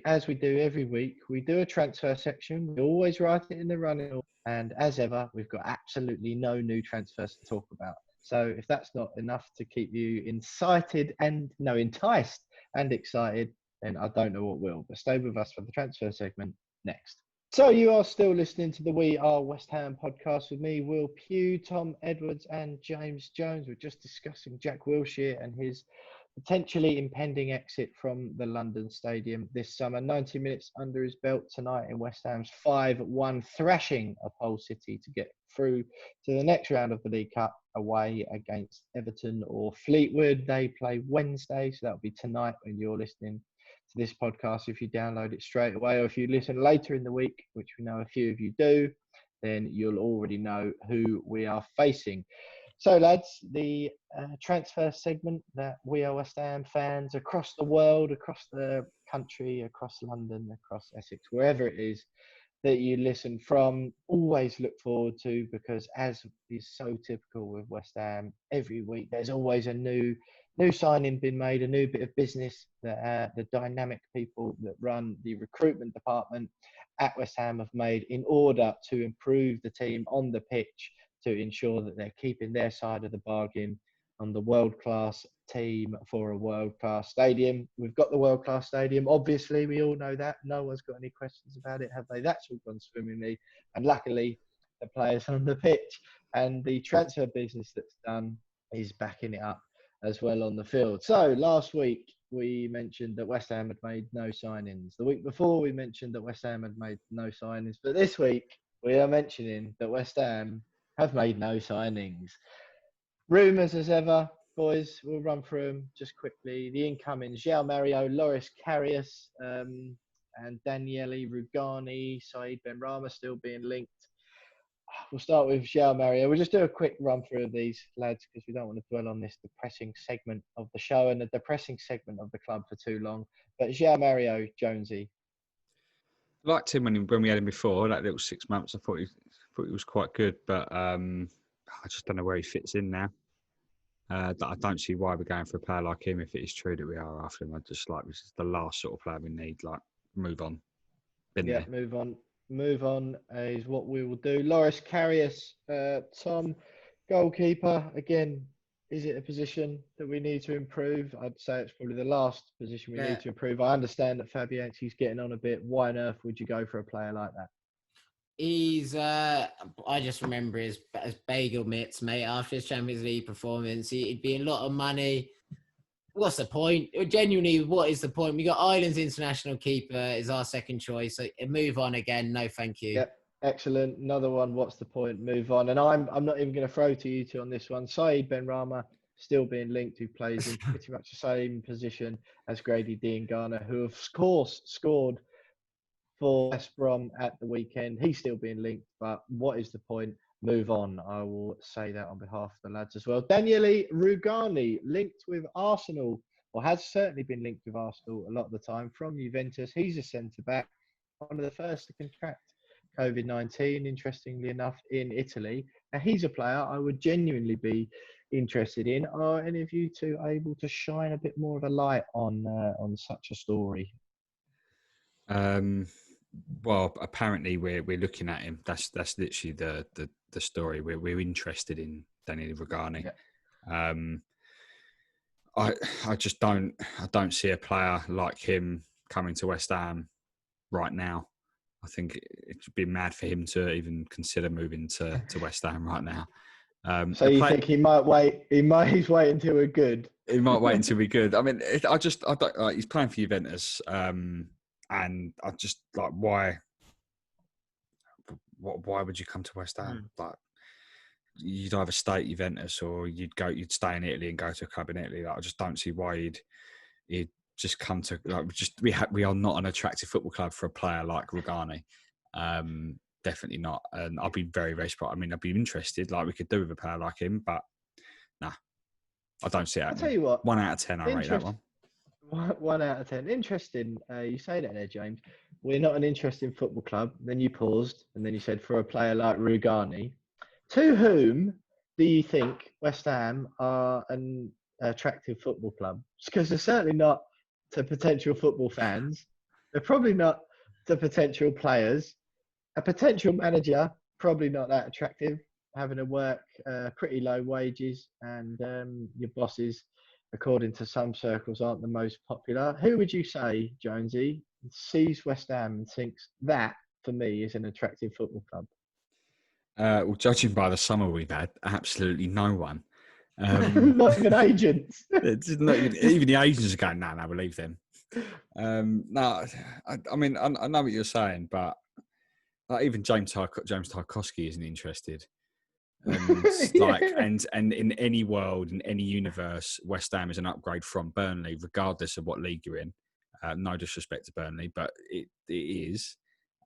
as we do every week, we do a transfer section. We always write it in the running order. And as ever, we've got absolutely no new transfers to talk about. So if that's not enough to keep you enticed and excited, then I don't know what will. But stay with us for the transfer segment next. So you are still listening to the We Are West Ham podcast with me, Will Pugh, Tom Edwards and James Jones. We're just discussing Jack Wilshere and his potentially impending exit from the London Stadium this summer. 90 minutes under his belt tonight in West Ham's 5-1 thrashing of Hull City to get through to the next round of the League Cup away against Everton or Fleetwood. They play Wednesday, so that'll be tonight when you're listening to this podcast. If you download it straight away, or if you listen later in the week, which we know a few of you do, then you'll already know who we are facing. So, lads, the transfer segment that we are West Ham fans across the world, across the country, across London, across Essex, wherever it is that you listen from, always look forward to, because as is so typical with West Ham, every week there's always a new signing been made, a new bit of business that the dynamic people that run the recruitment department at West Ham have made in order to improve the team on the pitch, to ensure that they're keeping their side of the bargain on the world-class team for a world-class stadium. We've got the world-class stadium. Obviously, we all know that. No one's got any questions about it, have they? That's all gone swimmingly. And luckily, the players on the pitch and the transfer business that's done is backing it up as well on the field. So last week, we mentioned that West Ham had made no signings. The week before, we mentioned that West Ham had made no signings. But this week, we are mentioning that West Ham have made no signings. Rumours as ever, boys. We'll run through them just quickly. The incomings: João Mario, Loris Karius, and Daniele Rugani, Saeed Benrahma still being linked. We'll start with João Mario. We'll just do a quick run through of these, lads, because we don't want to dwell on this depressing segment of the show and the depressing segment of the club for too long. But João Mario, Jonesy. I liked him when we had him before, that little 6 months. I thought he was quite good, but I just don't know where he fits in now. I don't see why we're going for a player like him if it is true that we are after him. I just like this is the last sort of player we need. Like, move on. Yeah, move on. Move on is what we will do. Loris Karius, Tom, goalkeeper. Again, is it a position that we need to improve? I'd say it's probably the last position we need to improve. I understand that Fabianski's getting on a bit. Why on earth would you go for a player like that? He's, I just remember his bagel mitts, mate, after his Champions League performance. It'd be a lot of money. What's the point? Genuinely, what is the point? We got Ireland's international keeper is our second choice. So move on again. No, thank you. Yep, excellent. Another one. What's the point? Move on. And I'm not even going to throw to you two on this one. Saeed Benrahma still being linked, who plays in pretty much the same position as Grady Diangana, who of course scored for West Brom at the weekend. He's still being linked, but what is the point? Move on. I will say that on behalf of the lads as well. Daniele Rugani, linked with Arsenal, or has certainly been linked with Arsenal a lot of the time from Juventus. He's a centre-back, one of the first to contract COVID-19, interestingly enough, in Italy. Now, he's a player I would genuinely be interested in. Are any of you two able to shine a bit more of a light on such a story? Well, apparently we're looking at him. That's literally the story. We're interested in Daniele Rugani. Yeah. I just don't see a player like him coming to West Ham right now. I think it would be mad for him to even consider moving to West Ham right now. So you think he might wait? He's waiting until we're good. He might wait until we're good. I mean, I don't like. He's playing for Juventus. And I just like, why would you come to West Ham? Like, you'd either stay at Juventus or you'd stay in Italy and go to a club in Italy. Like, I just don't see why you'd just come to we are not an attractive football club for a player like Rugani. Definitely not. And I'd be very, very surprised. I mean, I'd be interested, like we could do with a player like him, but nah, I don't see it happening. I'll tell you what. 1 out of 10, I rate that one. 1 out of 10. Interesting. You say that there, James. We're not an interesting football club. Then you paused, and then you said for a player like Rugani. To whom do you think West Ham are an attractive football club? Because they're certainly not to potential football fans. They're probably not to potential players. A potential manager, probably not that attractive, having to work pretty low wages, and your bosses, according to some circles, aren't the most popular. Who would you say, Jonesy, sees West Ham and thinks that, for me, is an attractive football club? Well, judging by the summer we've had, absolutely no one. Not even agents. Even the agents are going, no, we'll leave them. No, I mean, I know what you're saying, but even James Tarkowski isn't interested. And in any world, in any universe, West Ham is an upgrade from Burnley, regardless of what league you're in. No disrespect to Burnley, but it is.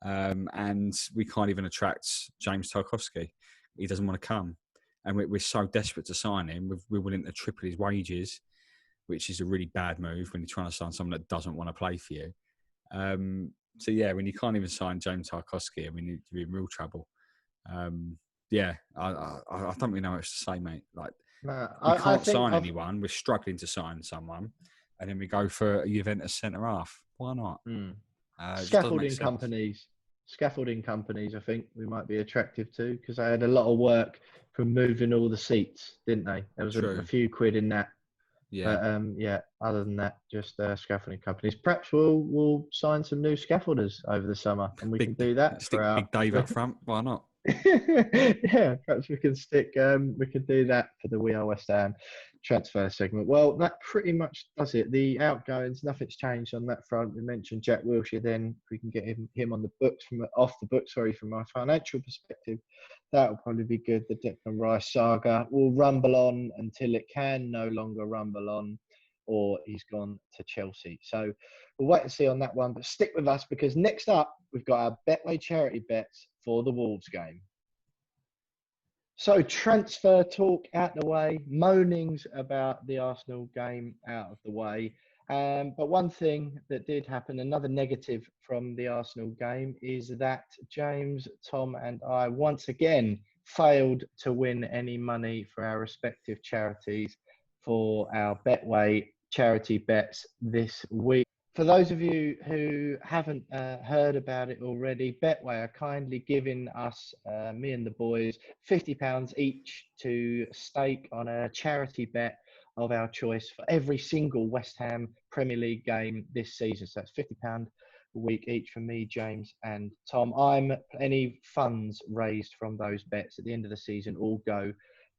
And we can't even attract James Tarkowski. He doesn't want to come. And we're so desperate to sign him. We're willing to triple his wages, which is a really bad move when you're trying to sign someone that doesn't want to play for you. So, yeah, when you can't even sign James Tarkowski, I mean, you're in real trouble. Yeah, I don't really know what to say, mate. Like, we can't sign anyone. We're struggling to sign someone. And then we go for a Juventus centre-half. Why not? Scaffolding companies, I think we might be attractive to, because they had a lot of work from moving all the seats, didn't they? There was a few quid in that. Yeah. But, other than that, just scaffolding companies. Perhaps we'll sign some new scaffolders over the summer, and we can do that. Stick Big Dave up front. Why not? Yeah, perhaps we can do that for the We Are West Ham transfer segment. Well, that pretty much does it. The outgoings, nothing's changed on that front. We mentioned Jack Wilshere. Then if we can get him on the books off the books. From a financial perspective, that will probably be good. The Declan Rice saga will rumble on until it can no longer rumble on, or he's gone to Chelsea. So we'll wait and see on that one. But stick with us, because next up we've got our Betway charity bets for the Wolves game. So transfer talk out the way, moanings about the Arsenal game out of the way. But one thing that did happen, another negative from the Arsenal game, is that James, Tom and I once again failed to win any money for our respective charities for our Betway charity bets this week. For those of you who haven't heard about it already, Betway are kindly giving us, me and the boys, £50 each to stake on a charity bet of our choice for every single West Ham Premier League game this season. So that's £50 a week each for me, James and Tom. Any funds raised from those bets at the end of the season all go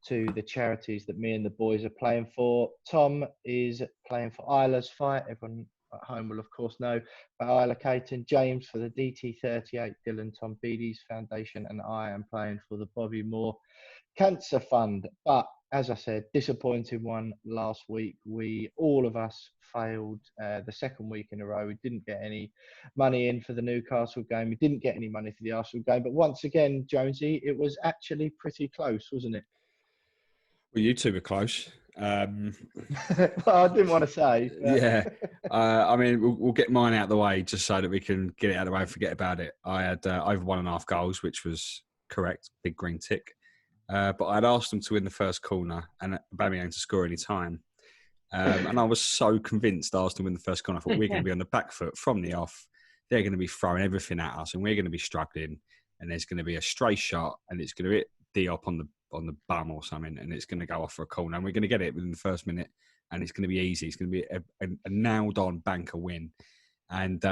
to the charities that me and the boys are playing for. Tom is playing for Isla's Fight. Everyone at home will, of course, know about Isla Caton. James for the DT38 Dylan Tom Beattie's Foundation, and I am playing for the Bobby Moore Cancer Fund. But as I said, disappointing one last week. All of us failed the second week in a row. We didn't get any money in for the Newcastle game. We didn't get any money for the Arsenal game. But once again, Jonesy, it was actually pretty close, wasn't it? Well, you two were close. Well, I didn't want to say. But... Yeah. I mean, we'll get mine out of the way just so that we can get it out of the way and forget about it. I had over 1.5 goals, which was correct. Big green tick. But I'd asked them to win the first corner and Aubameyang to score any time. And I was so convinced I asked them to win the first corner. I thought we're going to be on the back foot from the off. They're going to be throwing everything at us and we're going to be struggling. And there's going to be a stray shot and it's going to hit Diop on the bum or something, and it's going to go off for a corner, and we're going to get it within the first minute, and it's going to be easy. It's going to be a nailed-on banker win, and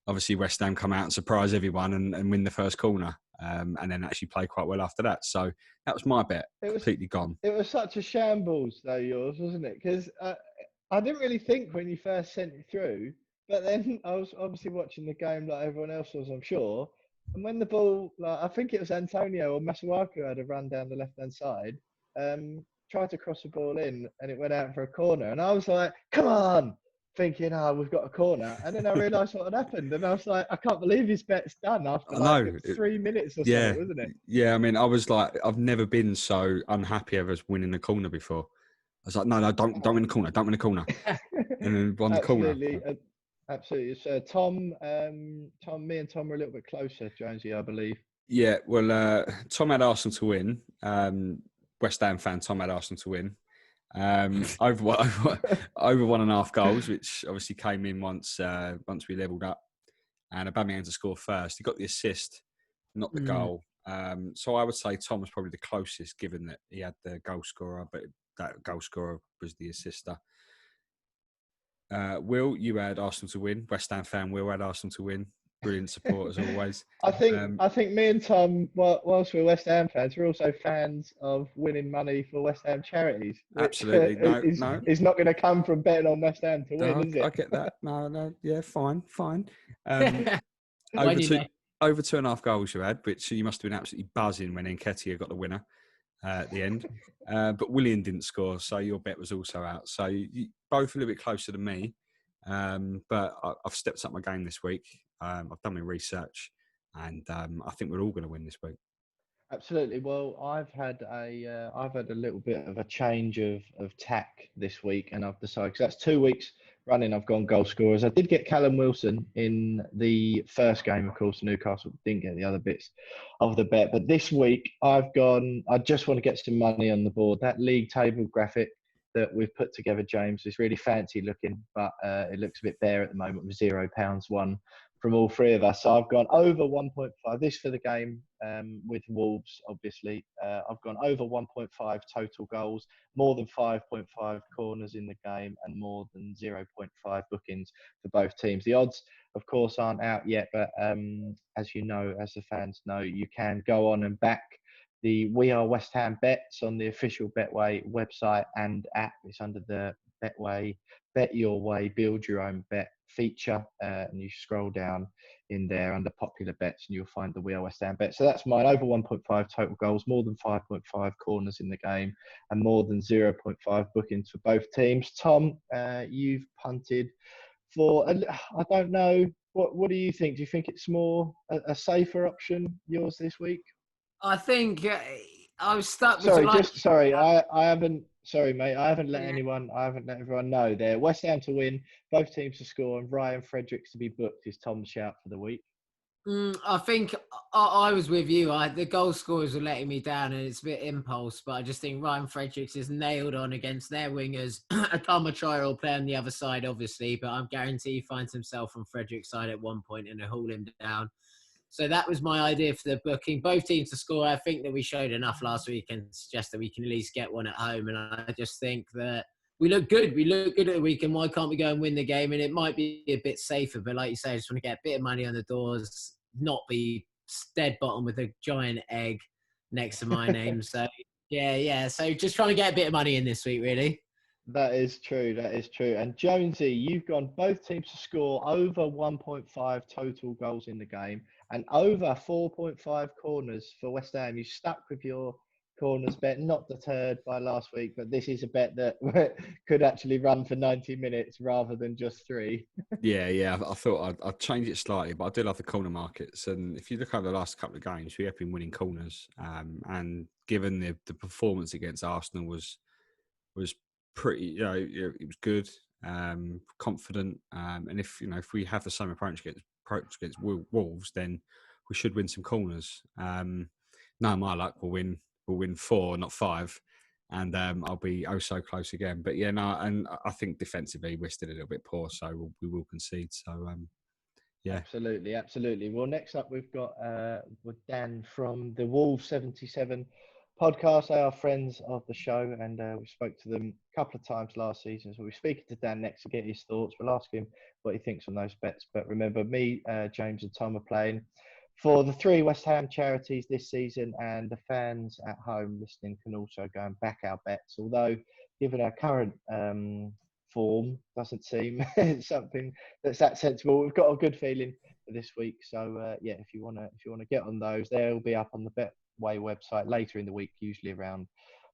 obviously West Ham come out and surprise everyone and win the first corner, and then actually play quite well after that. So that was my bet. Completely gone. It was such a shambles, though, yours, wasn't it? Because I didn't really think when you first sent it through, but then I was obviously watching the game like everyone else was, I'm sure. And when the ball, like, I think it was Antonio or Masuaku had a run down the left-hand side, tried to cross the ball in and it went out for a corner. And I was like, come on, thinking, oh, we've got a corner. And then I realised what had happened. And I was like, I can't believe his bet's done after I like know. 3 minutes or Yeah, something, wasn't it? yeah. I mean, I was like, I've never been so unhappy ever as winning a corner before. I was like, no, don't win the corner, don't win the corner, and then won the corner. Absolutely. Absolutely. So Tom, me and Tom were a little bit closer, Jonesy, I believe. Yeah, well, Tom had Arsenal to win. West Ham fan, Tom had Arsenal to win. Over 1.5 goals, which obviously came in once we levelled up, and Aubameyang to score first. He got the assist, not the goal. So I would say Tom was probably the closest, given that he had the goal scorer, but that goal scorer was the assister. Will, you had Arsenal to win. West Ham fan Will had Arsenal to win. Brilliant support as always. I think me and Tom, whilst we're West Ham fans, we're also fans of winning money for West Ham charities. Absolutely, is not going to come from betting on West Ham to win, is it? I get that. No, yeah, fine. Over 2.5 goals you had, which you must have been absolutely buzzing when Nketiah got the winner at the end. But Willian didn't score, so your bet was also out. So you both a little bit closer than me. But I've stepped up my game this week. I've done my research, and I think we're all going to win this week. Absolutely. Well, I've had a little bit of a change of tack this week, and I've decided, because that's 2 weeks running I've gone goal scorers. I did get Callum Wilson in the first game, of course. Newcastle didn't get the other bits of the bet, but this week I just want to get some money on the board. That league table graphic that we've put together, James, is really fancy looking, but it looks a bit bare at the moment with £0 won from all three of us. So I've gone over 1.5. This for the game with Wolves, obviously. I've gone over 1.5 total goals, more than 5.5 corners in the game, and more than 0.5 bookings for both teams. The odds, of course, aren't out yet, but as you know, as the fans know, you can go on and back the We Are West Ham bets on the official Betway website and app. It's under the Betway, Bet Your Way, Build Your Own Bet feature, and you scroll down in there under popular bets and you'll find the We Are West Ham bet. So that's mine, over 1.5 total goals, more than 5.5 corners in the game, and more than 0.5 bookings for both teams. Tom, you've punted for, I don't know, what do you think? Do you think it's more a safer option, yours this week? I think I was stuck. Sorry, mate. I haven't let everyone know there. West Ham to win, both teams to score, and Ryan Fredericks to be booked is Tom's shout for the week. I think I was with you. The goal scorers were letting me down, and it's a bit impulse, but I just think Ryan Fredericks is nailed on against their wingers. Adama Traore will play on the other side, obviously, but I'm guaranteed he finds himself on Fredericks' side at one point and they'll haul him down. So that was my idea for the booking. Both teams to score. I think that we showed enough last week and suggest that we can at least get one at home. And I just think that we look good. We look good at the weekend. Why can't we go and win the game? And it might be a bit safer. But like you say, I just want to get a bit of money on the doors, not be dead bottom with a giant egg next to my name. So, yeah. So just trying to get a bit of money in this week, really. That is true. And Jonesy, you've gone both teams to score over 1.5 total goals in the game and over 4.5 corners for West Ham. You stuck with your corners bet, not deterred by last week, but this is a bet that could actually run for 90 minutes rather than just 3. Yeah. I thought I'd change it slightly, but I do love the corner markets. And if you look over the last couple of games, we have been winning corners. And given the performance against Arsenal was pretty, it was good, confident, and if we have the same approach against Wolves, then we should win some corners. No, my luck, we'll win 4, not 5, and I'll be so close again. But yeah, no, and I think defensively we're still a little bit poor, so we will concede. So yeah, absolutely. Well, next up we've got with Dan from the Wolves 77 podcast. They are friends of the show, and we spoke to them a couple of times last season. So we're speaking to Dan next to get his thoughts. We'll ask him what he thinks on those bets. But remember, me, James, and Tom are playing for the 3 West Ham charities this season, and the fans at home listening can also go and back our bets. Although, given our current form, doesn't seem something that's that sensible. We've got a good feeling this week. So if you wanna get on those, they'll be up on the Betway website later in the week, usually around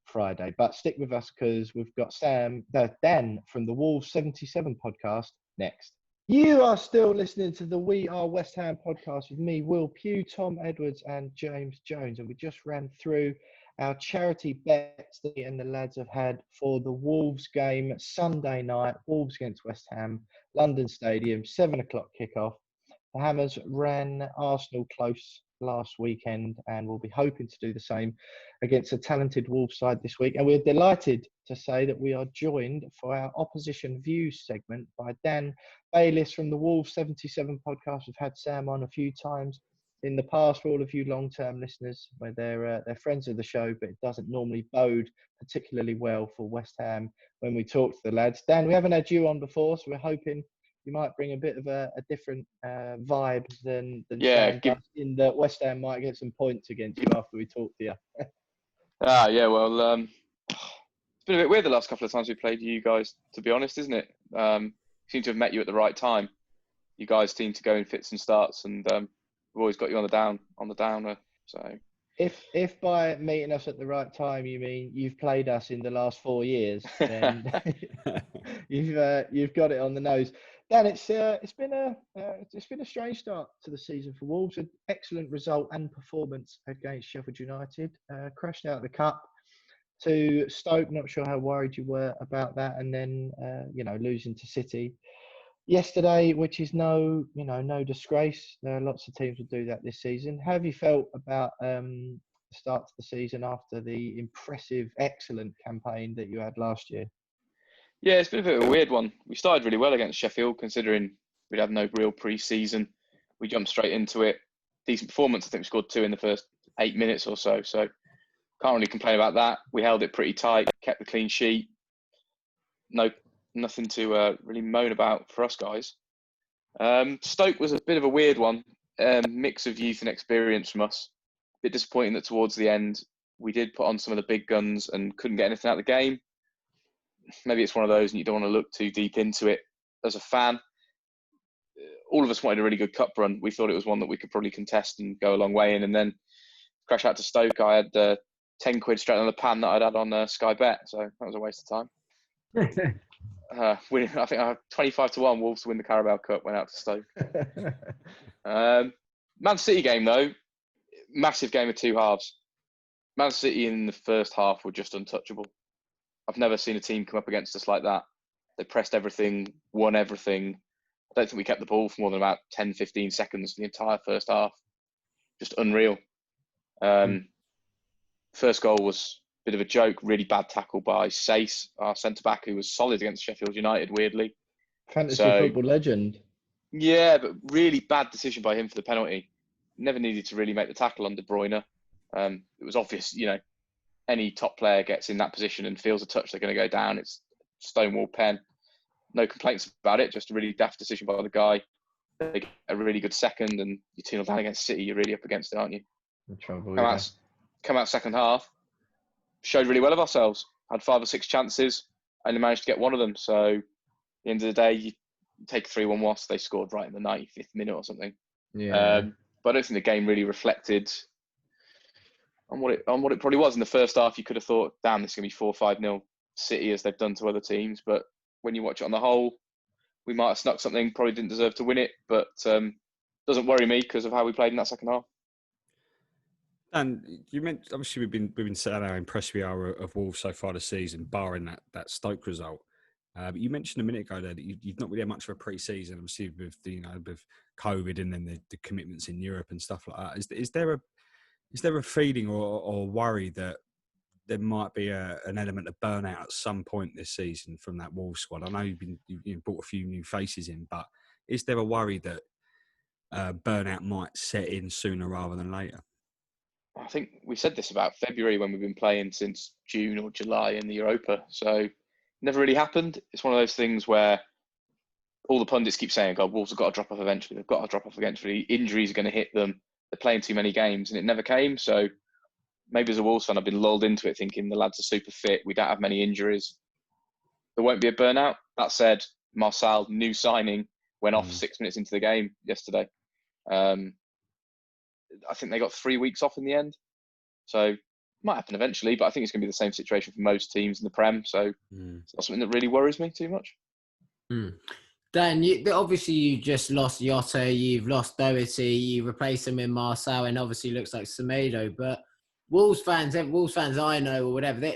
Friday. But stick with us because we've got Dan from the Wolves 77 podcast next. You are still listening to the We Are West Ham podcast with me, Will Pugh, Tom Edwards, and James Jones, and we just ran through our charity bets that me and the lads have had for the Wolves game Sunday night, Wolves against West Ham, London Stadium, 7:00 kickoff. The Hammers ran Arsenal close last weekend and will be hoping to do the same against a talented Wolves side this week. And we're delighted to say that we are joined for our opposition views segment by Dan Bayliss from the Wolves 77 podcast. We've had Sam on a few times in the past for all of you long-term listeners, where they're friends of the show, but it doesn't normally bode particularly well for West Ham when we talk to the lads. Dan, we haven't had you on before, so we're hoping you might bring a bit of a different vibe than Sam does, in that West Ham might get some points against you after we talk to you. It's been a bit weird the last couple of times we played you guys, to be honest, isn't it? Seem to have met you at the right time. You guys seem to go in fits and starts, and we've always got you on the downer. So if by meeting us at the right time you mean you've played us in the last 4 years, then you've got it on the nose. Dan, it's been a strange start to the season for Wolves. An excellent result and performance against Sheffield United. Crashed out of the cup to Stoke. Not sure how worried you were about that, and then losing to City yesterday, which is no disgrace. Lots of teams will do that this season. How have you felt about the start to the season after the impressive, excellent campaign that you had last year? Yeah, it's been a bit of a weird one. We started really well against Sheffield, considering we'd had no real pre-season. We jumped straight into it. Decent performance. I think we scored 2 in the first 8 minutes or so. So can't really complain about that. We held it pretty tight, kept the clean sheet. Nothing to really moan about for us guys. Stoke was a bit of a weird one. Mix of youth and experience from us. A bit disappointing that towards the end we did put on some of the big guns and couldn't get anything out of the game. Maybe it's one of those and you don't want to look too deep into it as a fan. All of us wanted a really good cup run. We thought it was one that we could probably contest and go a long way in, and then crash out to Stoke. I had 10 quid straight on the pan that I'd had on Sky Bet, so that was a waste of time. I think I had 25-1 Wolves to win the Carabao Cup, went out to Stoke. Man City game though, massive game of 2 halves. Man City in the first half were just untouchable. I've never seen a team come up against us like that. They pressed everything, won everything. I don't think we kept the ball for more than about 10-15 seconds the entire first half. Just unreal. First goal was a bit of a joke, really bad tackle by Sace, our centre-back, who was solid against Sheffield United, weirdly. Fantasy football legend. Yeah, but really bad decision by him for the penalty. Never needed to really make the tackle on De Bruyne. It was obvious, any top player gets in that position and feels a touch, they're going to go down. It's stonewall pen. No complaints about it, just a really daft decision by the guy. They get a really good second, and you're 2-0 down against City, you're really up against it, aren't you? The trouble, Come out second half, showed really well of ourselves. Had 5 or 6 chances, only managed to get one of them. So at the end of the day, you take a 3-1 loss. They scored right in the 95th minute or something. Yeah. But I don't think the game really reflected on what it probably was. In the first half, you could have thought, damn, this is going to be 4-5-0 City, as they've done to other teams. But when you watch it on the whole, we might have snuck something, probably didn't deserve to win it, but doesn't worry me because of how we played in that second half. And you mentioned, obviously, we've been saying how impressed we are of Wolves so far this season, barring that Stoke result. But you mentioned a minute ago there that you've not really had much of a pre-season, obviously with with COVID and then the commitments in Europe and stuff like that. Is there a feeling or worry that there might be an element of burnout at some point this season from that Wolves squad? I know you've brought a few new faces in, but is there a worry that burnout might set in sooner rather than later? I think we said this about February when we've been playing since June or July in the Europa. So never really happened. It's one of those things where all the pundits keep saying, God, Wolves have got to drop off eventually. They've got to drop off eventually. Injuries are going to hit them. They're playing too many games, and it never came. So maybe as a Wolves fan, I've been lulled into it thinking the lads are super fit. We don't have many injuries. There won't be a burnout. That said, Marcel, new signing, went off 6 minutes into the game yesterday. I think they got 3 weeks off in the end. So it might happen eventually, but I think it's going to be the same situation for most teams in the Prem. So it's not something that really worries me too much. Dan, obviously you just lost Yotta, you've lost Doherty, you replaced him with Marcel, and obviously looks like Semedo. But Wolves fans I know or whatever,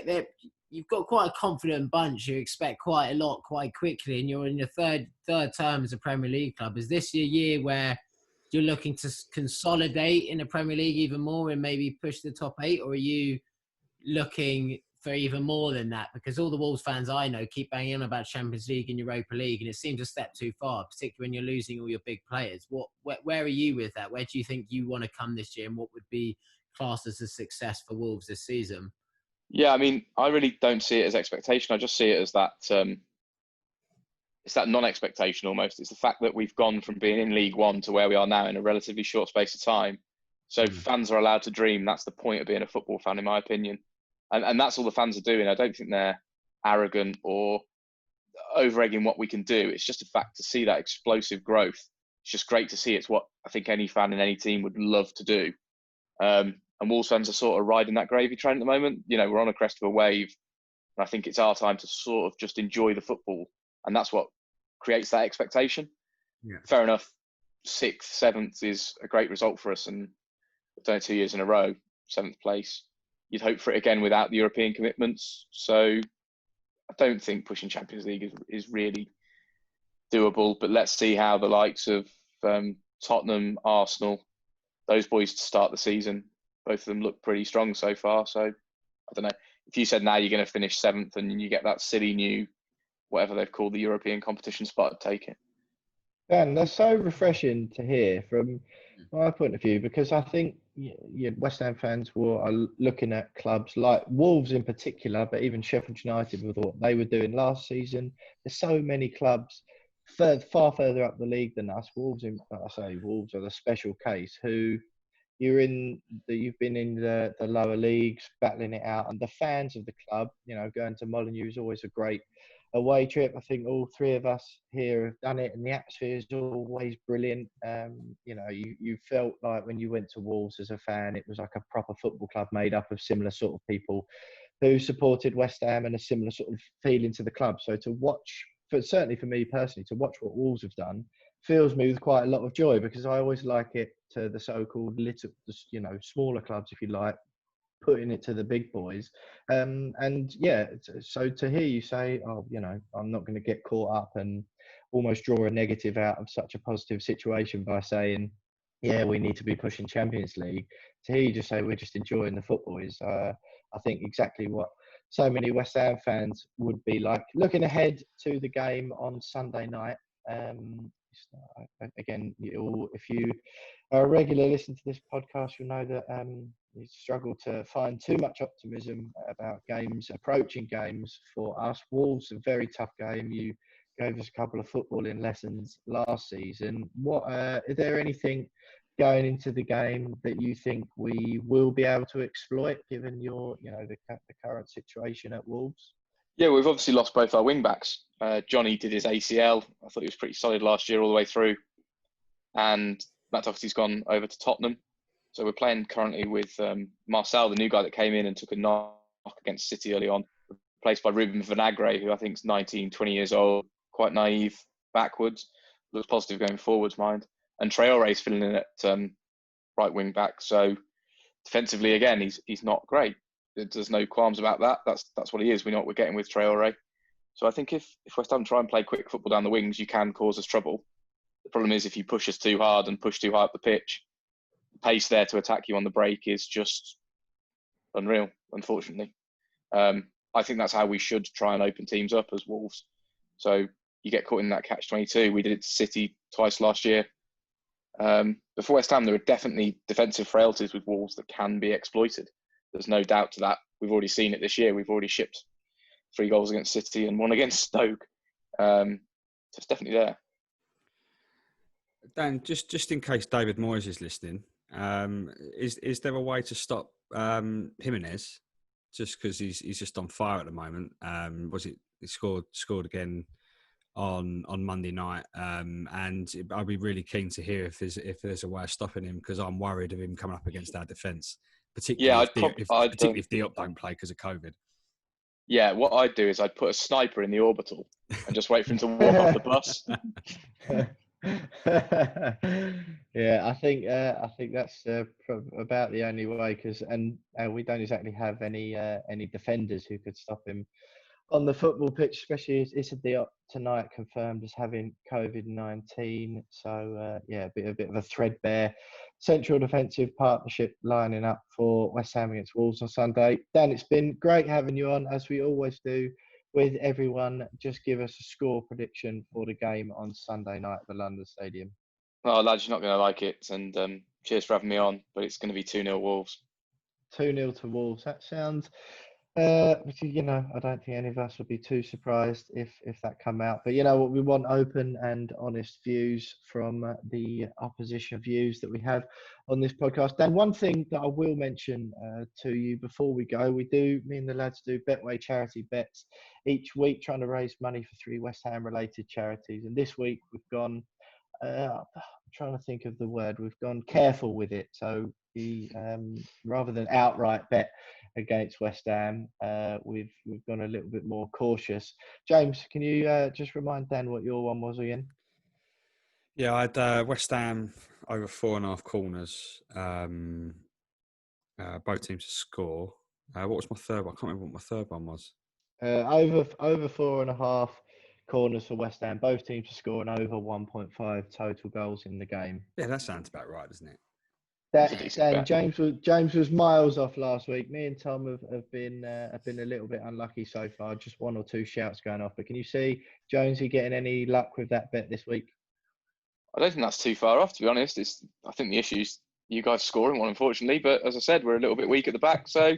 you've got quite a confident bunch. You expect quite a lot quite quickly, and you're in your third term as a Premier League club. Is this your year where you're looking to consolidate in the Premier League even more and maybe push the top 8, or are you looking for even more than that? Because all the Wolves fans I know keep banging on about Champions League and Europa League, and it seems a step too far, particularly when you're losing all your big players. Where are you with that? Where do you think you want to come this year, and what would be classed as a success for Wolves this season? Yeah, I mean, I really don't see it as expectation. I just see it as that it's that non-expectation almost. It's the fact that we've gone from being in League One to where we are now in a relatively short space of time. So fans are allowed to dream. That's the point of being a football fan, in my opinion. And that's all the fans are doing. I don't think they're arrogant or over-egging what we can do. It's just a fact to see that explosive growth. It's just great to see. It's what I think any fan in any team would love to do. And Wolves fans are sort of riding that gravy train at the moment. You know, we're on a crest of a wave. And I think it's our time to sort of just enjoy the football. And that's what creates that expectation. Yeah. Fair enough. 6th, 7th is a great result for us. And we've done it 2 years in a row, 7th place. You'd hope for it again without the European commitments. So I don't think pushing Champions League is really doable. But let's see how the likes of Tottenham, Arsenal, those boys to start the season. Both of them look pretty strong so far. So I don't know. If you said now you're going to finish 7th and you get that silly new, whatever they've called the European competition spot, I'd take it. Dan, that's so refreshing to hear from my point of view, because I think West Ham fans are looking at clubs like Wolves in particular, but even Sheffield United with what they were doing last season. There's so many clubs far further up the league than us. Wolves are the special case who you've been in the lower leagues battling it out, and the fans of the club, going to Molineux is always a great away trip. I think all 3 of us here have done it, and the atmosphere is always brilliant. You felt like when you went to Wolves as a fan, it was like a proper football club made up of similar sort of people who supported West Ham and a similar sort of feeling to the club. So to watch, certainly for me personally, to watch what Wolves have done fills me with quite a lot of joy, because I always like it to the so-called little, smaller clubs, if you like, putting it to the big boys. So to hear you say, I'm not going to get caught up and almost draw a negative out of such a positive situation by saying, we need to be pushing Champions League. To hear you just say we're just enjoying the football is, I think, exactly what so many West Ham fans would be like. Looking ahead to the game on Sunday night, again, if you are a regular listener to this podcast, you'll know that we struggle to find too much optimism about approaching games for us. Wolves, a very tough game. You gave us a couple of footballing lessons last season. Is there anything going into the game that you think we will be able to exploit, given the current situation at Wolves? Yeah, we've obviously lost both our wing backs. Johnny did his ACL. I thought he was pretty solid last year all the way through. And Matt Doherty's gone over to Tottenham. So we're playing currently with Marcel, the new guy that came in and took a knock against City early on, replaced by Ruben Vinagre, who I think is 19, 20 years old, quite naive backwards, looks positive going forwards, mind. And Traore's filling in at right wing back. So defensively, again, he's not great. There's no qualms about that. That's what he is. We know what we're getting with Traore. So I think if West Ham try and play quick football down the wings, you can cause us trouble. The problem is if you push us too hard and push too high up the pitch, the pace there to attack you on the break is just unreal, unfortunately. I think that's how we should try and open teams up as Wolves. So you get caught in that catch-22. We did it to City twice last year. But for West Ham, there are definitely defensive frailties with Wolves that can be exploited. There's no doubt to that. We've already seen it this year. We've already shipped 3 goals against City and 1 against Stoke. So it's definitely there. Dan, just in case David Moyes is listening, is there a way to stop Jimenez? Just because he's just on fire at the moment. He scored again on Monday night, and I'd be really keen to hear if there's a way of stopping him, because I'm worried of him coming up against our defence, Yeah, particularly if Diop don't play because of COVID. Yeah, what I'd do is I'd put a sniper in the orbital and just wait for him to walk off the bus. Yeah, I think that's about the only way, because we don't exactly have any defenders who could stop him on the football pitch, especially as Issa Diop tonight confirmed as having COVID-19. So a bit of a threadbare central defensive partnership lining up for West Ham against Wolves on Sunday. Dan, it's been great having you on, as we always do with everyone. Just give us a score prediction for the game on Sunday night at the London Stadium. Oh, lads, you're not going to like it. And cheers for having me on, but it's going to be 2-0 Wolves. 2-0 to Wolves. That sounds... I don't think any of us would be too surprised if that come out. But you know what, we want open and honest views from the opposition views that we have on this podcast. Dan, one thing that I will mention to you before we go, me and the lads do Betway charity bets each week, trying to raise money for 3 West Ham related charities. And this week we've gone, I'm trying to think of the word, we've gone careful with it. So rather than outright bet against West Ham, we've gone a little bit more cautious. James, can you just remind Dan what your one was again? Yeah, I had West Ham over 4.5 corners. Both teams to score. What was my third one? I can't remember what my third one was. Over 4.5 corners for West Ham. Both teams to score and over 1.5 total goals in the game. Yeah, that sounds about right, doesn't it? Dan, James was miles off last week. Me and Tom have been a little bit unlucky so far. Just 1 or 2 shouts going off. But can you see Jonesy getting any luck with that bet this week? I don't think that's too far off, to be honest. I think the issue's you guys scoring one, unfortunately. But as I said, we're a little bit weak at the back, so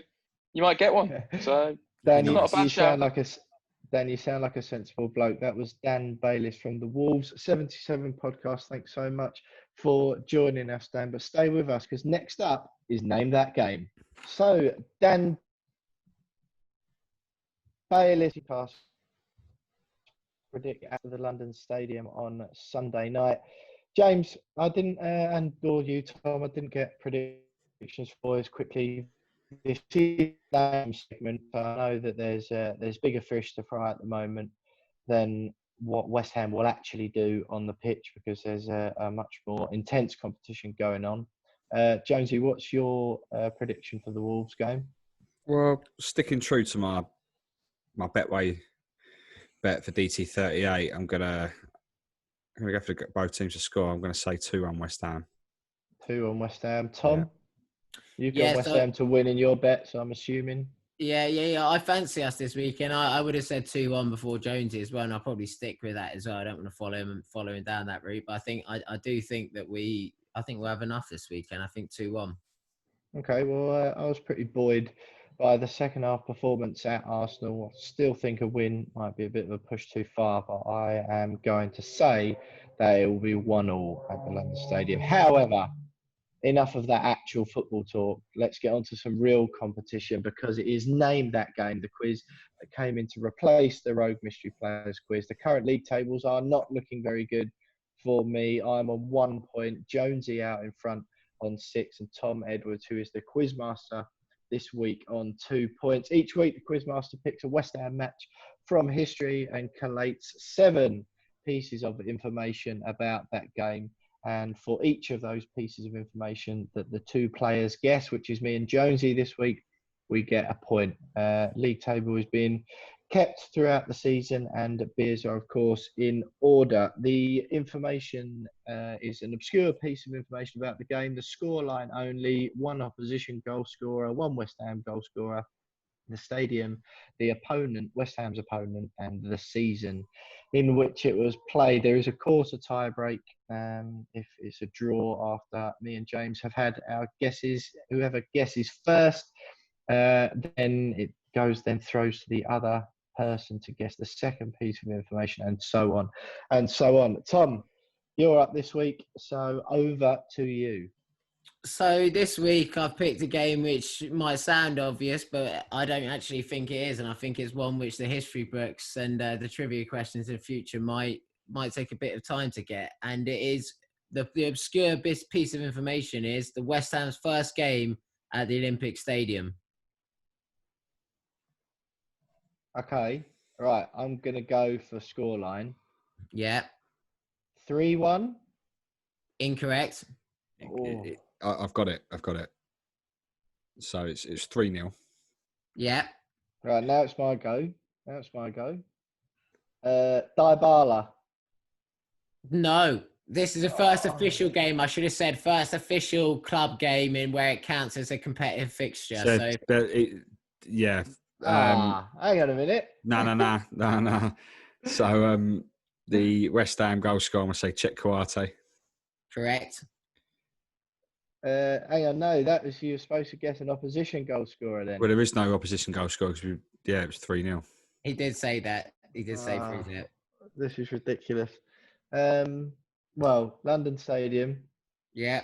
you might get one. So Dan, it's not a bad shout. You sound like a sensible bloke. That was Dan Bayliss from the Wolves 77 podcast. Thanks so much for joining us, Dan. But stay with us, because next up is Name That Game. So, Dan Bayliss predict at the London Stadium on Sunday night. James, I didn't, and or you, Tom, I didn't get predictions for us quickly. This is the segment. I know that there's bigger fish to fry at the moment than what West Ham will actually do on the pitch, because there's a much more intense competition going on. Jonesy, what's your prediction for the Wolves game? Well, sticking true to my Betway bet for DT38, I'm gonna go for both teams to score. I'm gonna say 2-1 West Ham. 2 on West Ham. Tom? Yeah. You've got West Ham to win in your bet, so I'm assuming. Yeah. I fancy us this weekend. I would have said 2-1 before Jonesy as well, and I'll probably stick with that as well. I don't want to follow him down that route, but I do think that we'll have enough this weekend. I think 2-1. Okay, well, I was pretty buoyed by the second half performance at Arsenal. I still think a win might be a bit of a push too far, but I am going to say that it will be 1-1 at the London Stadium. However, enough of that actual football talk. Let's get on to some real competition, because it is Name That Game, the quiz that came in to replace the Rogue Mystery Players quiz. The current league tables are not looking very good for me. I'm on 1 point, Jonesy out in front on 6, and Tom Edwards, who is the quizmaster this week, on 2 points. Each week, the quizmaster picks a West Ham match from history and collates 7 pieces of information about that game. And for each of those pieces of information that the 2 players guess, which is me and Jonesy this week, we get a point. League table is being kept throughout the season, and beers are, of course, in order. The information is an obscure piece of information about the game. The scoreline only: 1 opposition goal scorer, 1 West Ham goal scorer, the stadium, the opponent, West Ham's opponent, and the season in which it was played. There is, of course, a tie break if it's a draw after me and James have had our guesses. Whoever guesses first, then it throws to the other person to guess the second piece of information, and so on and so on. Tom, you're up this week, so over to you. So this week I've picked a game which might sound obvious, but I don't actually think it is, and I think it's one which the history books and the trivia questions in the future might take a bit of time to get. And it is the obscure piece of information is the West Ham's first game at the Olympic Stadium. Okay, right. I'm gonna go for scoreline. Yeah, 3-1. incorrect. Oh. I've got it. So it's 3-0. Yeah, Right, now it's my go. Dybala. no. This is the first official game. I should have said first official club game in where it counts as a competitive fixture. So Yeah. Hang on a minute. No. So the West Ham goal scorer, I'm going to say Chet Kouyaté. correct. Hang on, no, that was you were supposed to guess an opposition goal scorer then. Well, there is no opposition goal scorer because it was 3-0. He did say that. He did say 3-0. This is ridiculous. Well, London Stadium. Yeah.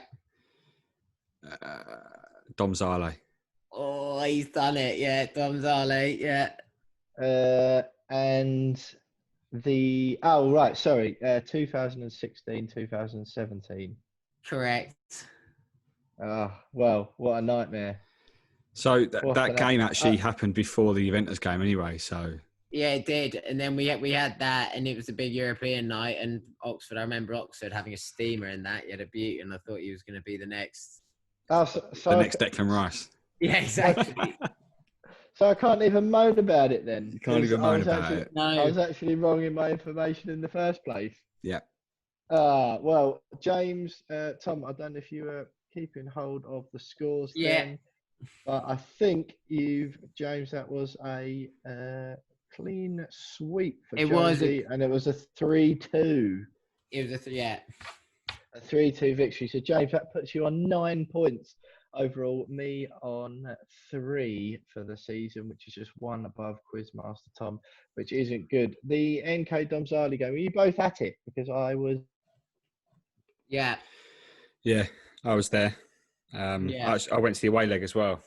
Dom Zale. Oh, he's done it. Yeah, Dom Zale. Yeah. And 2016, 2017. Correct. Well, what a nightmare. So that game actually happened before the Juventus game anyway, so... Yeah, it did. And then we had that, and it was a big European night, and Oxford, I remember Oxford having a steamer in that. He had a beauty, and I thought he was going to be the next... the next Declan Rice. Yeah, exactly. So I can't even moan about it then. You can't even moan about it. No. I was actually wrong in my information in the first place. Yeah. Well, James, Tom, I don't know if you were keeping hold of the scores then. But I think James, that was a clean sweep for Jonesy, and it was a 3-2. It was a 3-2 victory. So, James, that puts you on 9 points overall. Me on 3 for the season, which is just 1 above Quizmaster Tom, which isn't good. The NK Domzali game, were you both at it? Because I was. Yeah. Yeah, I was there. I went to the away leg as well.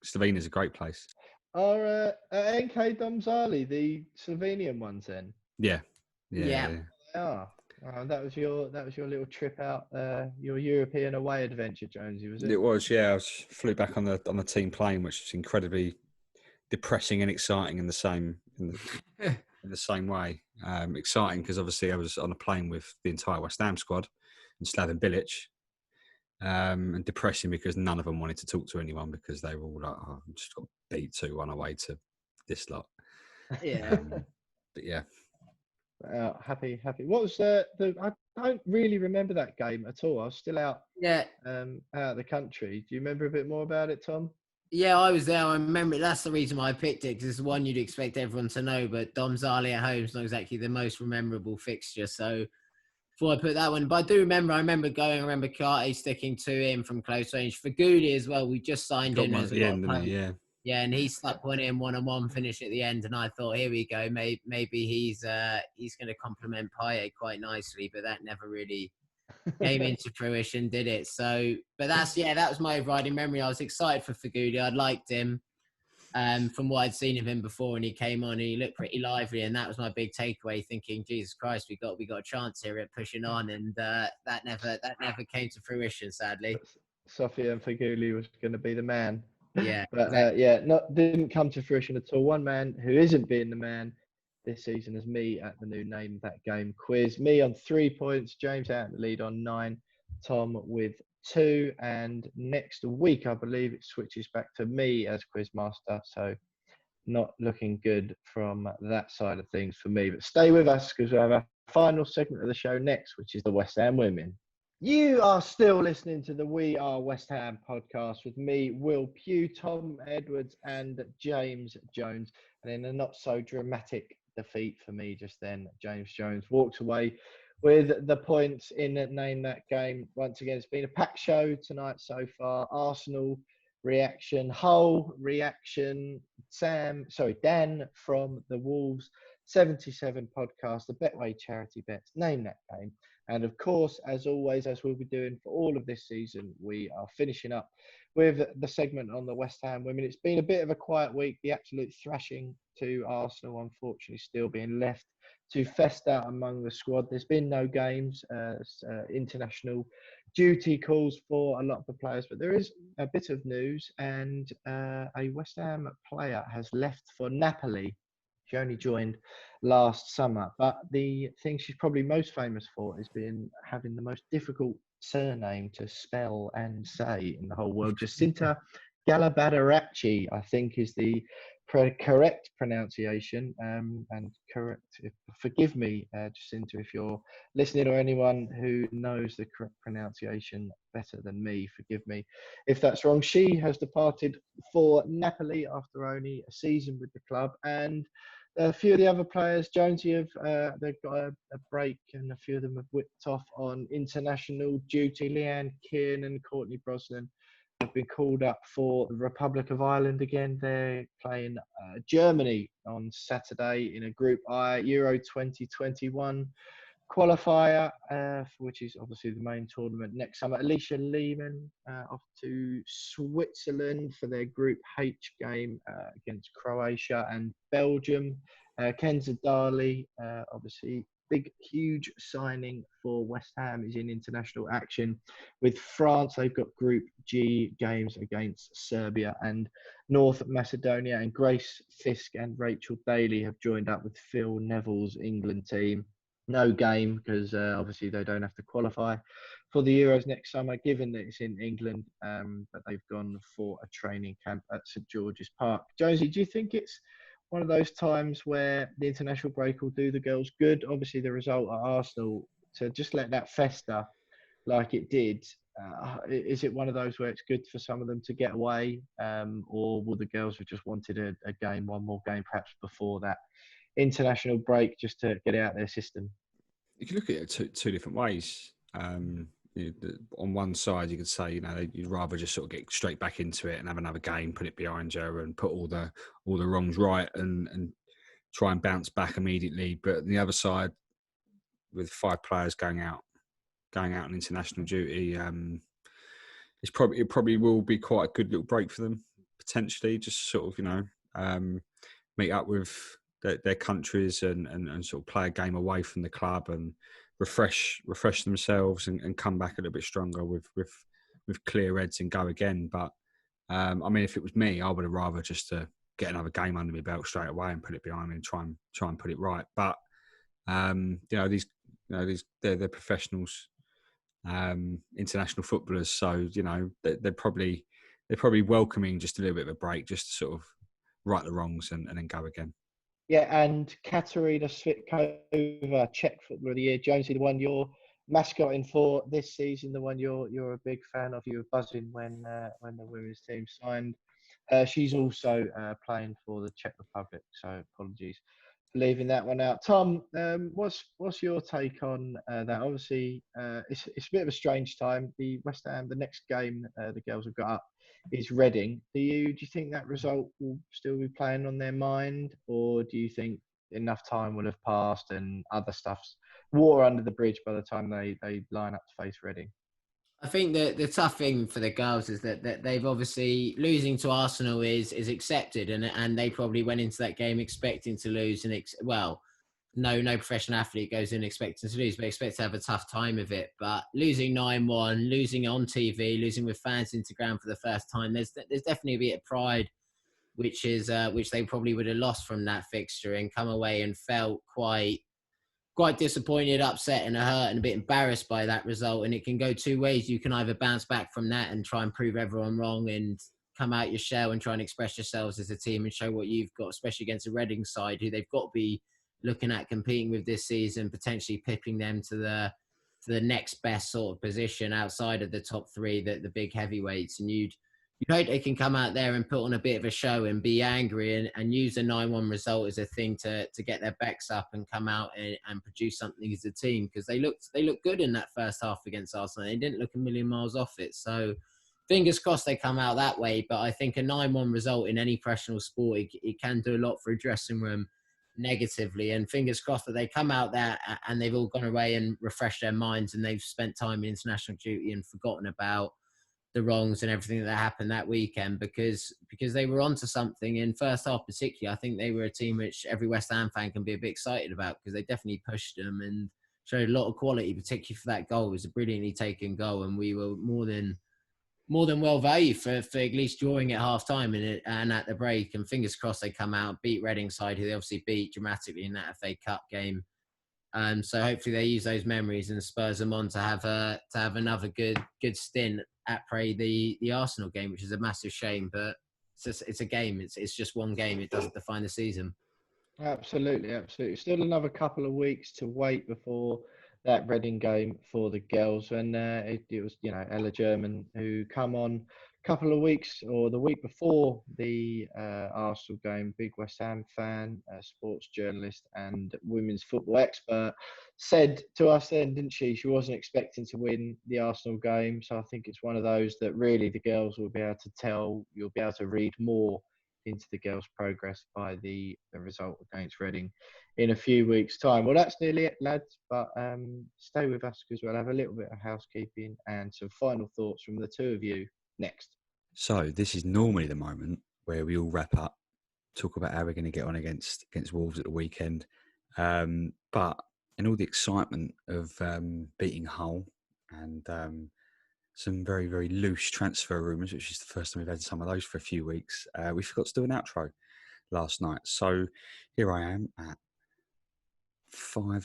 Slovenia's a great place. Are NK Domzali the Slovenian ones then? Yeah. That was your little trip out, your European away adventure, Jonesy, was it? It was, yeah. I flew back on the team plane, which was incredibly depressing and exciting in the same way. Exciting because obviously I was on a plane with the entire West Ham squad and Slaven Bilic. And depressing because none of them wanted to talk to anyone because they were all like, "Oh, I just got beat 2-1 away to this lot." Yeah. But yeah. Happy. What was I don't really remember that game at all. I was still out. Yeah. Out of the country. Do you remember a bit more about it, Tom? Yeah, I was there. I remember. That's the reason why I picked it, because it's the one you'd expect everyone to know. But Dom Zali at home is not exactly the most memorable fixture, so before I put that one. But I do remember. I remember Karte sticking to him from close range. For Goody as well, we just signed him at the end, didn't he? Yeah. Yeah, and he stuck one in 1-on-1 finish at the end, and I thought, here we go, maybe he's going to complement Payet quite nicely, but that never really came into fruition, did it? So, but that was my overriding memory. I was excited for Fagudi. I'd liked him from what I'd seen of him before, and he came on and he looked pretty lively, and that was my big takeaway. Thinking, Jesus Christ, we got a chance here at pushing on, and that never came to fruition, sadly. Sofiane Faguli was going to be the man. Yeah, but exactly. Didn't come to fruition at all. One man who isn't being the man this season is me at the new Name That Game quiz. Me on 3 points, James out in the lead on 9, Tom with 2, and next week I believe it switches back to me as quizmaster. So not looking good from that side of things for me. But stay with us because we have our final segment of the show next, which is the West Ham women. You are still listening to the We Are West Ham podcast with me, Will Pugh, Tom Edwards and James Jones. And in a not so dramatic defeat for me just then, James Jones walked away with the points in Name That Game. Once again, it's been a packed show tonight so far. Arsenal reaction, Hull reaction, Dan from the Wolves 77 podcast, the Betway charity bets, Name That Game. And of course, as always, as we'll be doing for all of this season, we are finishing up with the segment on the West Ham women. It's been a bit of a quiet week. The absolute thrashing to Arsenal, unfortunately, still being left to fester among the squad. There's been no games, international duty calls for a lot of the players, but there is a bit of news, and a West Ham player has left for Napoli. She only joined last summer, but the thing she's probably most famous for is having the most difficult surname to spell and say in the whole world. Jacinta Galabadarachi, I think, is the correct pronunciation. And correct, forgive me, Jacinta, if you're listening, or anyone who knows the correct pronunciation better than me, forgive me if that's wrong. She has departed for Napoli after only a season with the club, and a few of the other players, Jonesy, they've got a break, and a few of them have whipped off on international duty. Leanne Kearn and Courtney Brosnan have been called up for the Republic of Ireland again. They're playing Germany on Saturday in a Group I Euro 2021 qualifier, which is obviously the main tournament next summer. Alicia Lehman off to Switzerland for their Group H game against Croatia and Belgium. Kenza Darley, obviously big, huge signing for West Ham, is in international action with France. They've got Group G games against Serbia and North Macedonia. And Grace Fisk and Rachel Daly have joined up with Phil Neville's England team. No game because obviously they don't have to qualify for the Euros next summer, given that it's in England. But they've gone for a training camp at St George's Park. Josie, do you think it's one of those times where the international break will do the girls good? Obviously, the result at Arsenal, to just let that fester like it did, is it one of those where it's good for some of them to get away, or will the girls have just wanted a game, one more game perhaps before that international break, just to get it out of their system? You can look at it two different ways. On one side, you could say, you'd rather just sort of get straight back into it and have another game, put it behind you, and put all the wrongs right, and try and bounce back immediately. But on the other side, with 5 players going out on international duty, it probably will be quite a good little break for them, potentially. Just sort of meet up with their countries and sort of play a game away from the club and refresh themselves and come back a little bit stronger with clear heads and go again. But I mean, if it was me, I would have rather just to get another game under my belt straight away and put it behind me and try and put it right. But they're professionals, international footballers, so they're probably welcoming just a little bit of a break, just to sort of right the wrongs and then go again. Yeah, and Katarina Svitkova, Czech Footballer of the Year. Jonesy, the one you're mascotting for this season, the one you're a big fan of. You were buzzing when the women's team signed. She's also playing for the Czech Republic, so apologies for leaving that one out. Tom, what's your take on that? Obviously, it's a bit of a strange time. The West Ham, the next game the girls have got up is Reading. Do you think that result will still be playing on their mind, or do you think enough time will have passed and other stuff's water under the bridge by the time they line up to face Reading? I think the tough thing for the girls is that they've obviously, losing to Arsenal is accepted, and they probably went into that game expecting to lose, and no professional athlete goes in expecting to lose, but expect to have a tough time of it. But losing 9-1, losing on TV, losing with fans into ground for the first time, there's definitely a bit of pride, which they probably would have lost from that fixture, and come away and felt quite disappointed, upset and hurt and a bit embarrassed by that result. And it can go two ways. You can either bounce back from that and try and prove everyone wrong and come out your shell and try and express yourselves as a team and show what you've got, especially against a Reading side who they've got to be looking at competing with this season, potentially pipping them to the next best sort of position outside of the top 3, the big heavyweights. And you'd hope they can come out there and put on a bit of a show and be angry and use the 9-1 result as a thing to get their backs up and come out and produce something as a team, because they looked good in that first half against Arsenal. They didn't look a million miles off it. So fingers crossed they come out that way. But I think a 9-1 result in any professional sport, it can do a lot for a dressing room. negatively. And fingers crossed that they come out there and they've all gone away and refreshed their minds, and they've spent time in international duty and forgotten about the wrongs and everything that happened that weekend, because they were onto something in first half particularly. I think they were a team which every West Ham fan can be a bit excited about, because they definitely pushed them and showed a lot of quality, particularly for that goal. It was a brilliantly taken goal, and we were more than well valued for at least drawing at half time and at the break. And fingers crossed they come out, beat Reading side, who they obviously beat dramatically in that FA Cup game. So hopefully they use those memories and spurs them on to have another good stint at the Arsenal game, which is a massive shame. But it's a game. It's just one game. It doesn't define the season. Absolutely. Still another couple of weeks to wait before that Reading game for the girls, and it was Ella German who come on a couple of weeks or the week before the Arsenal game. Big West Ham fan, sports journalist, and women's football expert, said to us then, didn't she? She wasn't expecting to win the Arsenal game, so I think it's one of those that really the girls will be able to tell. You'll be able to read more into the girls' progress by the result against Reading in a few weeks' time. Well, that's nearly it, lads, but stay with us because we'll have a little bit of housekeeping and some final thoughts from the two of you next. So this is normally the moment where we all wrap up, talk about how we're going to get on against Wolves at the weekend. But in all the excitement of beating Hull and some very, very loose transfer rumours, which is the first time we've had some of those for a few weeks, we forgot to do an outro last night. So here I am at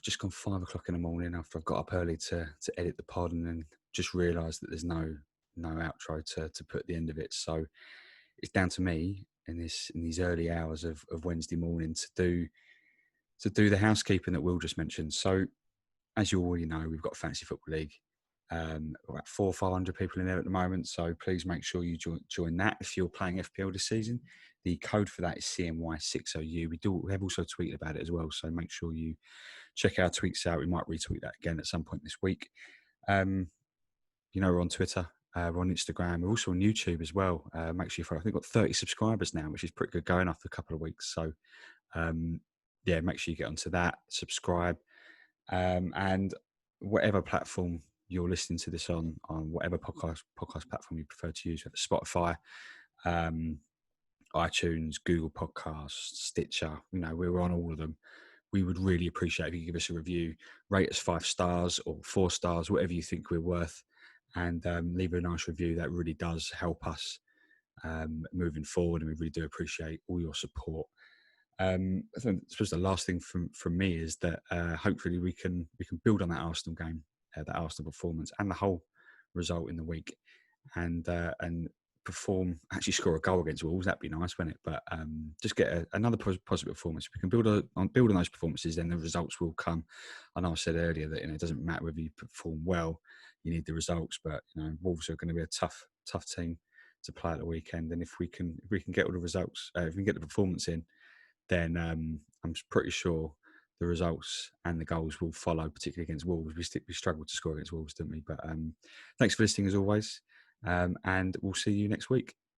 just gone 5 o'clock in the morning after I've got up early to edit the pod, and then just realised that there's no outro to put at the end of it. So it's down to me in these early hours of Wednesday morning to do the housekeeping that Will just mentioned. So as you already know, we've got a Fantasy Football League. About 400 or 500 people in there at the moment, so please make sure you join that if you're playing FPL this season. The code for that is CMY60U. We have also tweeted about it as well, so make sure you check our tweets out. We might retweet that again at some point this week. We're on Twitter, we're on Instagram, we're also on YouTube as well. Make sure I think we've got 30 subscribers now, which is pretty good going after a couple of weeks. So make sure you get onto that, subscribe, and whatever platform you're listening to this on whatever podcast platform you prefer to use, whether Spotify, iTunes, Google Podcasts, Stitcher, we're on all of them. We would really appreciate if you give us a review, rate us 5 stars or 4 stars, whatever you think we're worth, and leave a nice review. That really does help us moving forward, and we really do appreciate all your support. I suppose the last thing from me is that hopefully we can build on that Arsenal game, that Arsenal performance, and the whole result in the week, and perform. Actually, score a goal against Wolves. That'd be nice, wouldn't it? But just get another positive performance. If we can build on those performances, then the results will come. I know I said earlier that it doesn't matter whether you perform well; you need the results. But Wolves are going to be a tough team to play at the weekend, and if we can get all the results, if we can get the performance in, then I'm pretty sure the results and the goals will follow, particularly against Wolves. We struggled to score against Wolves, didn't we? But thanks for listening as always, and we'll see you next week.